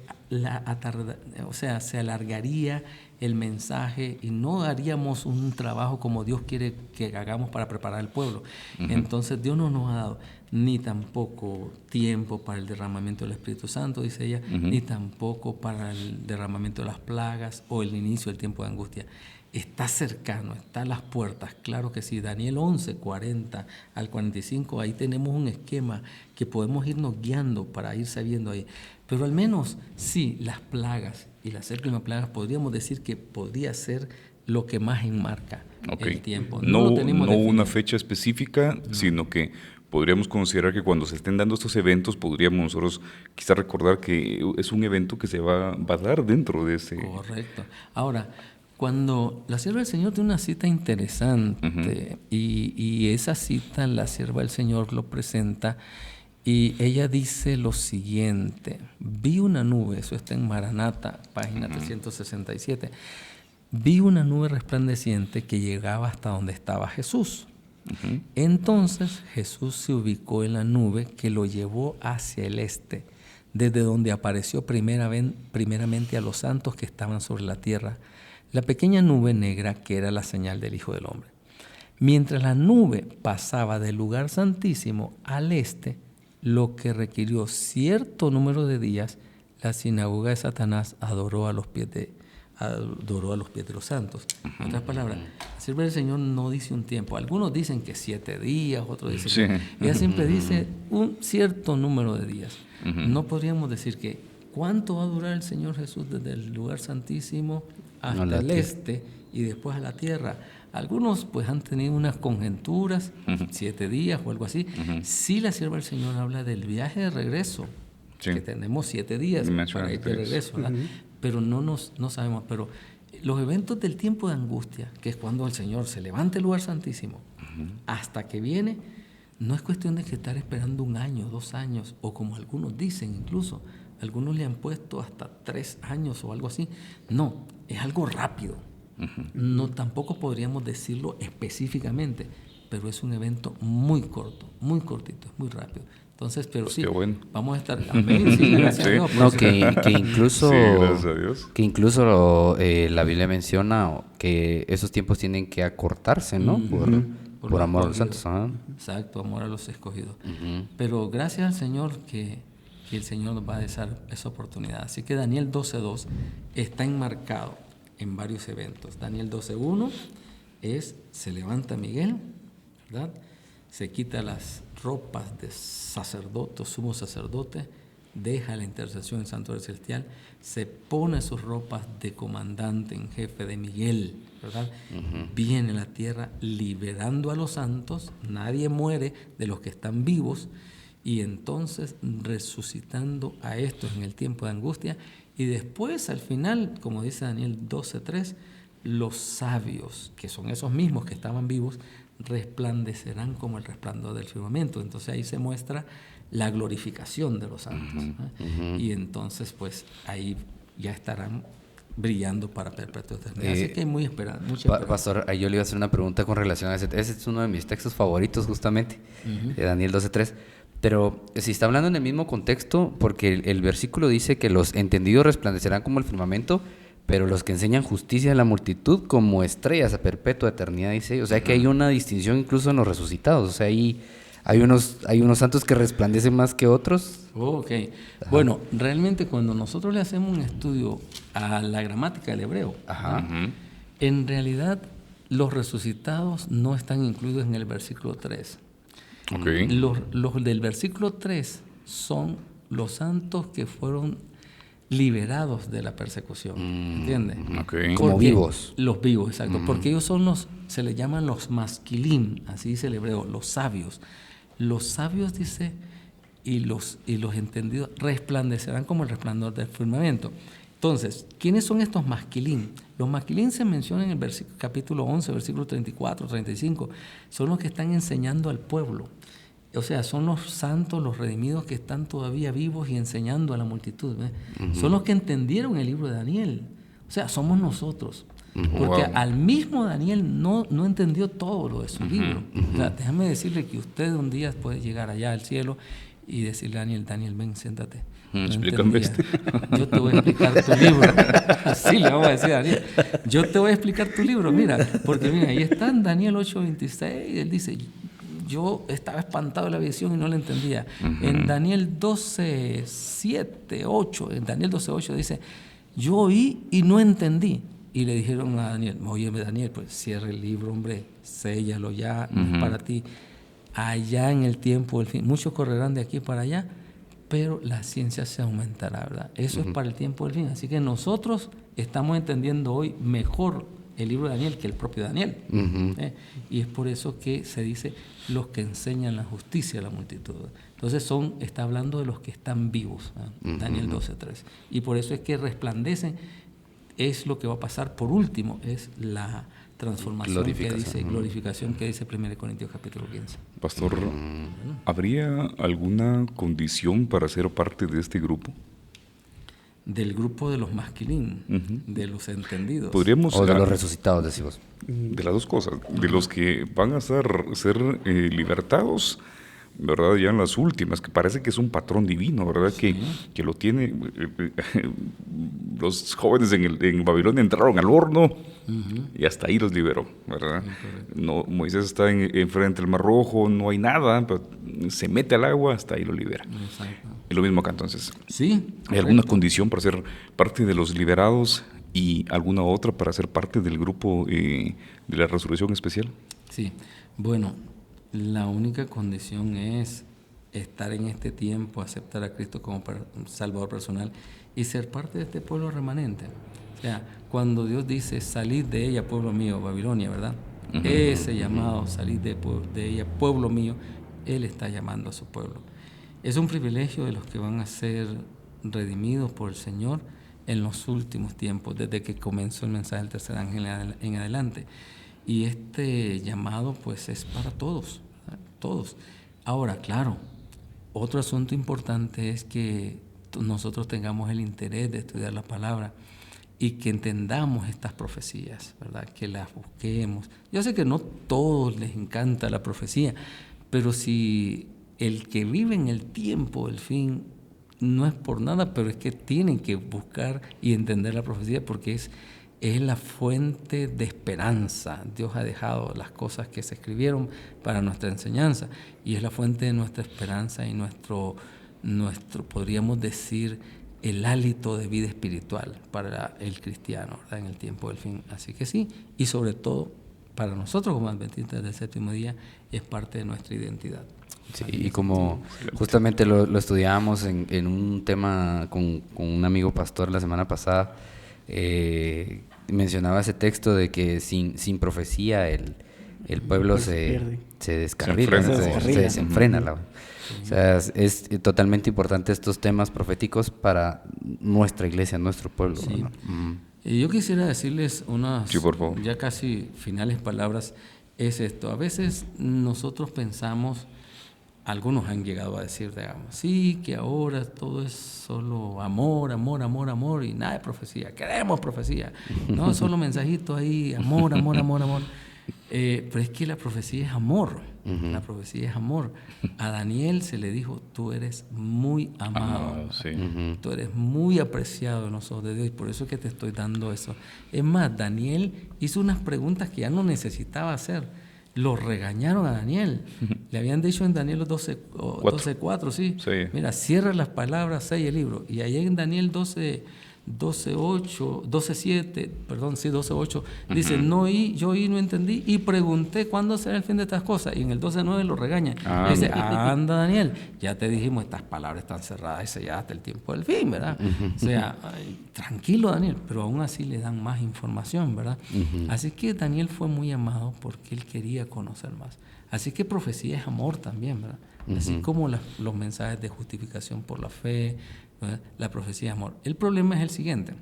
alargaría el mensaje y no haríamos un trabajo como Dios quiere que hagamos para preparar al pueblo. Entonces Dios no nos ha dado ni tampoco tiempo para el derramamiento del Espíritu Santo, dice ella, ni tampoco para el derramamiento de las plagas o el inicio del tiempo de angustia. Está cercano, está a las puertas, claro que sí. Daniel 11, 40 al 45, ahí tenemos un esquema que podemos irnos guiando para ir sabiendo ahí. Pero al menos sí, las plagas y la séptima plaga podríamos decir que podría ser lo que más enmarca el tiempo. No lo tenemos definido. una fecha específica, sino que podríamos considerar que cuando se estén dando estos eventos, podríamos nosotros quizás recordar que es un evento que se va a dar dentro de ese... Correcto. Ahora, cuando la sierva del Señor tiene una cita interesante y esa cita la sierva del Señor lo presenta y ella dice lo siguiente: vi una nube, eso está en Maranata, página 367, vi una nube resplandeciente que llegaba hasta donde estaba Jesús. Entonces Jesús se ubicó en la nube que lo llevó hacia el este, desde donde apareció primeramente a los santos que estaban sobre la tierra, la pequeña nube negra que era la señal del Hijo del Hombre. Mientras la nube pasaba del lugar santísimo al este, lo que requirió cierto número de días, la sinagoga de Satanás adoró a los pies de los santos. En otras palabras, la sierva del Señor no dice un tiempo. Algunos dicen que 7 días, otros dicen que... Ella siempre dice un cierto número de días. No podríamos decir que cuánto va a durar el Señor Jesús desde el lugar santísimo hasta el este y después a la tierra. Algunos pues han tenido unas conjeturas, 7 días o algo así. Sí, la sierva del Señor habla del viaje de regreso, que tenemos 7 días para ir de regreso, ¿verdad? Pero no sabemos. Pero los eventos del tiempo de angustia, que es cuando el Señor se levanta el lugar santísimo, hasta que viene, no es cuestión de que estar esperando 1 año, 2 años, o como algunos dicen incluso, algunos le han puesto hasta 3 años o algo así. No, es algo rápido. No, tampoco podríamos decirlo específicamente, pero es un evento muy corto, muy cortito, es muy rápido. Entonces, pero pues sí, bueno. vamos a estar... Amén, sí, gracias a Dios. No, que incluso, Sí, gracias a Dios. que incluso la Biblia menciona que esos tiempos tienen que acortarse, ¿no? Por amor a los santos. Exacto, amor a los escogidos. Pero gracias al Señor que el Señor nos va a dar esa oportunidad. Así que Daniel 12:2 está enmarcado en varios eventos. Daniel 12:1 se levanta Miguel, ¿verdad? Se quita las ropas de sacerdote, sumo sacerdote, deja la intercesión en el santuario celestial, se pone sus ropas de comandante en jefe de Miguel, ¿verdad? Viene a la tierra liberando a los santos, nadie muere de los que están vivos, y entonces resucitando a estos en el tiempo de angustia, y después al final, como dice Daniel 12:3, los sabios, que son esos mismos que estaban vivos, resplandecerán como el resplandor del firmamento. Entonces ahí se muestra la glorificación de los santos. Y entonces pues ahí ya estarán brillando para perpetua eternidad. Así que hay mucha esperanza. Pastor, yo le iba a hacer una pregunta con relación a ese. Ese es uno de mis textos favoritos justamente, de Daniel 12:3. Pero si está hablando en el mismo contexto, porque el versículo dice que los entendidos resplandecerán como el firmamento, pero los que enseñan justicia a la multitud como estrellas a perpetua eternidad, dice. O sea que hay una distinción incluso en los resucitados. O sea, hay unos santos que resplandecen más que otros. Ok. Bueno, realmente cuando nosotros le hacemos un estudio a la gramática del hebreo, en realidad los resucitados no están incluidos en el versículo 3. Okay. Los del versículo 3 son los santos que fueron liberados de la persecución, ¿entiendes? Okay. Como vivos. Los vivos, exacto. Porque ellos son se les llaman los masquilim, así dice el hebreo, los sabios. Los sabios, dice, y los entendidos resplandecerán como el resplandor del firmamento. Entonces, ¿quiénes son estos masquilim? Los maquilín se mencionan en el capítulo 11, versículo 34, 35. Son los que están enseñando al pueblo. O sea, son los santos, los redimidos que están todavía vivos y enseñando a la multitud. Son los que entendieron el libro de Daniel. O sea, somos nosotros. Porque al mismo Daniel no entendió todo lo de su libro. O sea, déjame decirle que usted un día puede llegar allá al cielo y decirle a Daniel, ven, siéntate. Explícame esto. Yo te voy a explicar tu libro. Así le vamos a decir a Daniel. Yo te voy a explicar tu libro, mira. Porque mira, ahí está en Daniel 8:26. Él dice, yo estaba espantado de la visión y no la entendía. En Daniel 12:7, 8, en Daniel 12:8 dice, yo oí y no entendí. Y le dijeron a Daniel, oye, Daniel, pues cierra el libro, hombre, séllalo ya, no es para ti. Allá en el tiempo del fin, muchos correrán de aquí para allá, pero la ciencia se aumentará, ¿verdad? Eso es para el tiempo del fin. Así que nosotros estamos entendiendo hoy mejor el libro de Daniel que el propio Daniel. Y es por eso que se dice los que enseñan la justicia a la multitud. Entonces está hablando de los que están vivos, Daniel 12:3. Y por eso es que resplandecen. Es lo que va a pasar por último, es la transformación glorificación que dice 1 Corintios capítulo 15. Pastor, ¿habría alguna condición para ser parte de este grupo? Del grupo de los masquilín, de los entendidos. ¿Podríamos O de los resucitados, decimos. De las dos cosas, de los que van a ser libertados, ¿verdad? Ya en las últimas, que parece que es un patrón divino, ¿verdad? Sí. Que lo tiene. Los jóvenes en Babilonia entraron al horno y hasta ahí los liberó, ¿verdad? No, Moisés está enfrente del Mar Rojo, no hay nada, pero se mete al agua, hasta ahí lo libera. Exacto. Es lo mismo acá entonces. Sí. ¿Hay alguna condición para ser parte de los liberados y alguna otra para ser parte del grupo de la resurrección especial? Sí. Bueno, la única condición es estar en este tiempo, aceptar a Cristo como Salvador personal y ser parte de este pueblo remanente. O sea, cuando Dios dice, salid de ella, pueblo mío, Babilonia, ¿verdad? Ese llamado, salid de ella, pueblo mío, Él está llamando a su pueblo. Es un privilegio de los que van a ser redimidos por el Señor en los últimos tiempos, desde que comenzó el mensaje del tercer ángel en adelante. Y este llamado pues es para todos, ¿verdad? Todos. Ahora, claro, otro asunto importante es que nosotros tengamos el interés de estudiar la palabra y que entendamos estas profecías, ¿verdad? Que las busquemos. Yo sé que no todos les encanta la profecía, pero si el que vive en el tiempo del fin no es por nada, pero es que tienen que buscar y entender la profecía porque es la fuente de esperanza. Dios ha dejado las cosas que se escribieron para nuestra enseñanza y es la fuente de nuestra esperanza y nuestro podríamos decir, el hálito de vida espiritual para el cristiano, ¿verdad? En el tiempo del fin. Así que sí, y sobre todo para nosotros como adventistas del séptimo día es parte de nuestra identidad. Sí, y como justamente lo estudiábamos en un tema con un amigo pastor la semana pasada, mencionaba ese texto de que sin profecía el pueblo se descarrila, se desenfrena. O sea, es totalmente importante estos temas proféticos para nuestra iglesia, nuestro pueblo. Sí. Y yo quisiera decirles unas ya casi finales palabras, es esto. A veces nosotros pensamos, algunos han llegado a decir, digamos, sí, que ahora todo es solo amor, amor, amor, amor y nada de profecía. Queremos profecía, no solo mensajitos ahí, amor, amor, amor, amor. Pero es que la profecía es amor. La profecía es amor. A Daniel se le dijo, tú eres muy amado. Tú eres muy apreciado en los ojos de Dios y por eso es que te estoy dando eso. Es más, Daniel hizo unas preguntas que ya no necesitaba hacer. Lo regañaron a Daniel. Le habían dicho en Daniel 12:4, sí. Mira, cierra las palabras, sella el libro. Y ahí en Daniel 12:8 dice, yo oí, no entendí y pregunté cuándo será el fin de estas cosas. Y en el 12:9 lo regaña. Dice, anda Daniel, ya te dijimos, estas palabras están cerradas y selladas hasta el tiempo del fin, ¿verdad? O sea, tranquilo Daniel, pero aún así le dan más información, ¿verdad? Así que Daniel fue muy amado porque él quería conocer más. Así que profecía es amor también, ¿verdad? Así como los mensajes de justificación por la fe, ¿verdad? La profecía es amor. El problema es el siguiente.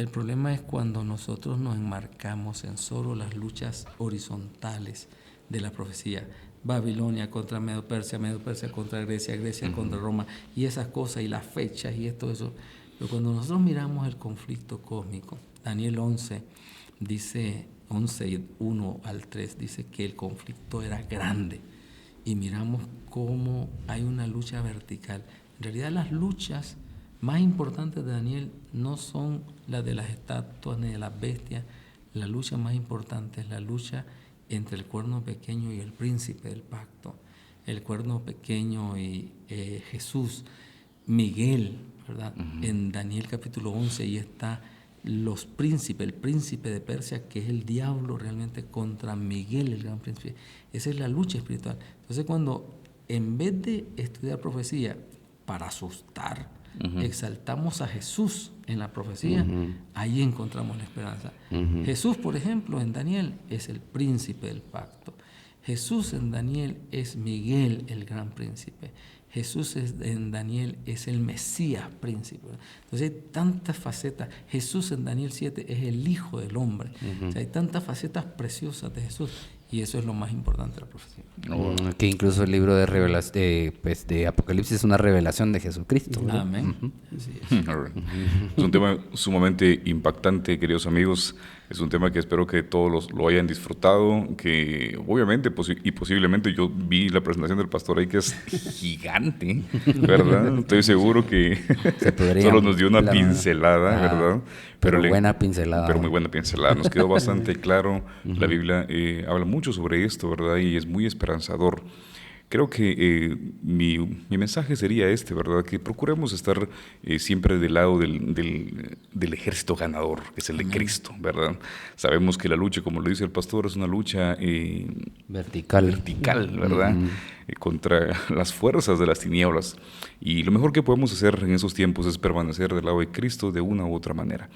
El problema es cuando nosotros nos enmarcamos en solo las luchas horizontales de la profecía. Babilonia contra Medo-Persia contra Grecia, Grecia contra Roma, y esas cosas, y las fechas, y esto, eso. Pero cuando nosotros miramos el conflicto cósmico, Daniel 11 dice, 11:1 al 3, dice que el conflicto era grande. Y miramos cómo hay una lucha vertical. En realidad las luchas más importantes de Daniel no son las de las estatuas ni de las bestias. La lucha más importante es la lucha entre el cuerno pequeño y el príncipe del pacto. El cuerno pequeño y Jesús, Miguel, ¿verdad? En Daniel capítulo 11 ahí está los príncipes, el príncipe de Persia, que es el diablo realmente, contra Miguel, el gran príncipe. Esa es la lucha espiritual. Entonces cuando en vez de estudiar profecía para asustar, exaltamos a Jesús en la profecía, ahí encontramos la esperanza. Jesús, por ejemplo, en Daniel es el príncipe del pacto. Jesús en Daniel es Miguel, el gran príncipe. Jesús en Daniel es el Mesías príncipe. Entonces hay tantas facetas. Jesús en Daniel 7 es el Hijo del Hombre. O sea, hay tantas facetas preciosas de Jesús. Y eso es lo más importante de la profecía. Que incluso el libro de Apocalipsis es una revelación de Jesucristo, ¿verdad? Amén. Así es. Es un tema sumamente impactante, queridos amigos. Es un tema que espero que todos lo hayan disfrutado, que obviamente y posiblemente yo vi la presentación del pastor ahí que es gigante, ¿verdad? Estoy seguro que solo nos dio una pincelada, ¿verdad? Pero buena pincelada. Pero muy buena pincelada. Nos quedó bastante claro. La Biblia habla mucho sobre esto, ¿verdad? Y es muy esperanzador. Creo que mi mensaje sería ¿verdad? Que procuremos estar siempre del lado del ejército ganador, que es el de Cristo, ¿verdad? Sabemos que la lucha, como lo dice el pastor, es una lucha vertical, ¿verdad? Contra las fuerzas de las tinieblas. Y lo mejor que podemos hacer en esos tiempos es permanecer del lado de Cristo de una u otra manera.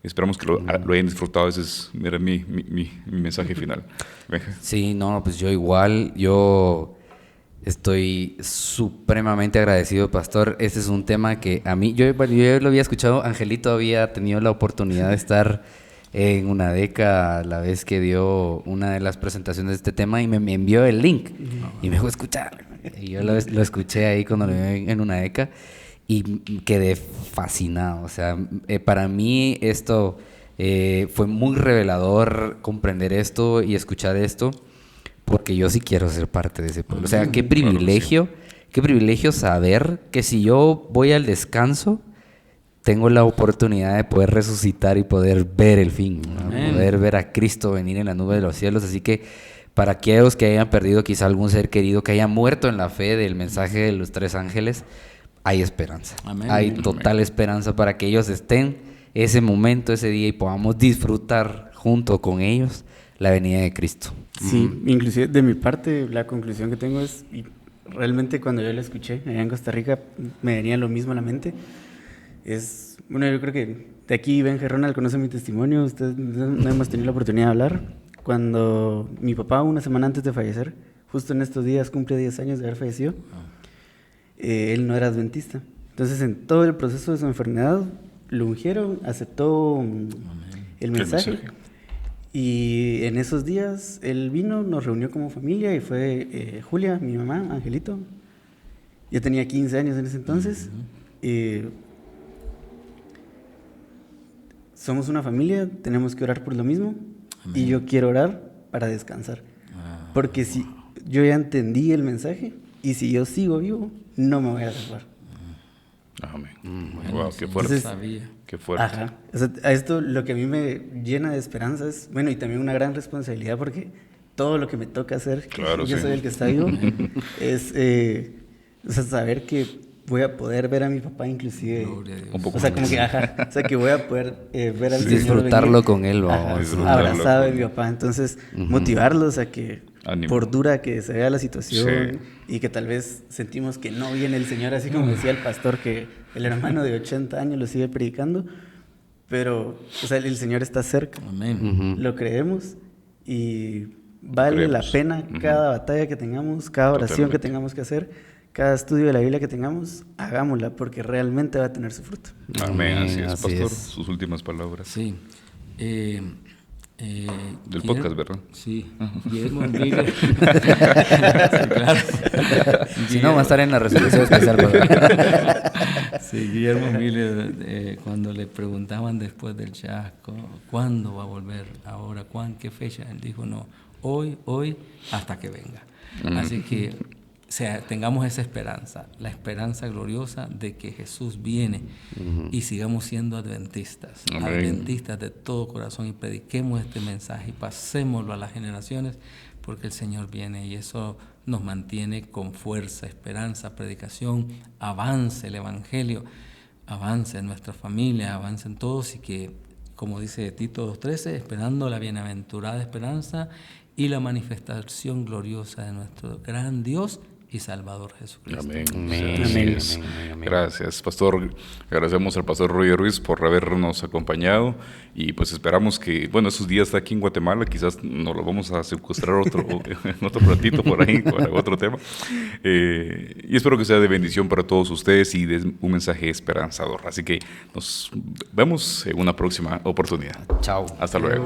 Esperamos que lo hayan disfrutado. Ese es mi mensaje final. Sí, no, pues yo igual, estoy supremamente agradecido, pastor. Este es un tema que a mí, yo lo había escuchado. Angelito había tenido la oportunidad de estar en una década la vez que dio una de las presentaciones de este tema y me envió el link y me dijo escuchar. Y yo lo escuché ahí cuando lo vi en una década y quedé fascinado. O sea, para mí esto fue muy revelador comprender esto y escuchar esto. Porque yo sí quiero ser parte de ese pueblo. O sea, qué privilegio saber que si yo voy al descanso, tengo la oportunidad de poder resucitar y poder ver el fin, ¿no? Poder ver a Cristo venir en la nube de los cielos. Así que para aquellos que hayan perdido quizá algún ser querido, que haya muerto en la fe del mensaje de los 3 ángeles, hay esperanza. Amén. Hay total esperanza para que ellos estén ese momento, ese día, y podamos disfrutar junto con ellos la venida de Cristo. Sí, inclusive de mi parte la conclusión que tengo es, y realmente cuando yo la escuché allá en Costa Rica me venía lo mismo a la mente, es, bueno, yo creo que de aquí Ben Ronald conoce mi testimonio, ustedes no hemos tenido la oportunidad de hablar. Cuando mi papá, una semana antes de fallecer, justo en estos días cumple 10 años de haber fallecido, él no era adventista. Entonces en todo el proceso de su enfermedad lo ungieron, aceptó el mensaje. Y en esos días él vino, nos reunió como familia y fue Julia, mi mamá, Angelito. Yo tenía 15 años en ese entonces. Somos una familia, tenemos que orar por lo mismo. Amén. Y yo quiero orar para descansar. Porque si yo ya entendí el mensaje y si yo sigo vivo, no me voy a salvar. Amén. Wow, qué fuerte. Sabía. Qué fuerte. Ajá. O sea, a esto lo que a mí me llena de esperanza es, bueno, y también una gran responsabilidad porque todo lo que me toca hacer, claro, yo soy el que está vivo, es o sea, saber que voy a poder ver a mi papá inclusive. Un poco o sea, como que, o sea, que voy a poder ver al Señor disfrutarlo venir, con él, abrazado de mi papá. Entonces, motivarlos a que ánimo. Por dura que se vea la situación y que tal vez sentimos que no viene el Señor, así como decía el pastor, que el hermano de 80 años lo sigue predicando, pero o sea, el Señor está cerca. Amén. Lo creemos y vale la pena cada batalla que tengamos, cada oración que tengamos que hacer, cada estudio de la Biblia que tengamos, hagámosla porque realmente va a tener su fruto. Amén, así es. Así Pastor, es. sus últimas palabras. Sí. Del podcast, ¿verdad? Sí, Guillermo Miller. Sí, claro. Si no, va a estar en la resolución especial. Sí, Guillermo Miller, cuando le preguntaban después del chasco, ¿cuándo va a volver? Ahora, ¿qué fecha? Él dijo, no, hoy, hasta que venga. Así que tengamos esa esperanza, la esperanza gloriosa de que Jesús viene y sigamos siendo adventistas, Amén. adventistas de todo corazón y prediquemos este mensaje y pasémoslo a las generaciones porque el Señor viene y eso nos mantiene con fuerza, esperanza, predicación, avance el Evangelio, avance en nuestra familia, avance en todos y que, como dice Tito 2:13, esperando la bienaventurada esperanza y la manifestación gloriosa de nuestro gran Dios y Salvador Jesucristo. Amén. Amén. Así Amén. es. Amén. Gracias, Pastor. Agradecemos al Pastor Roger Ruiz por habernos acompañado y pues esperamos que, bueno, esos días está aquí en Guatemala, quizás nos lo vamos a secuestrar en otro ratito por ahí para otro tema. Y espero que sea de bendición para todos ustedes y de un mensaje esperanzador. Así que nos vemos en una próxima oportunidad. Chao. Hasta luego.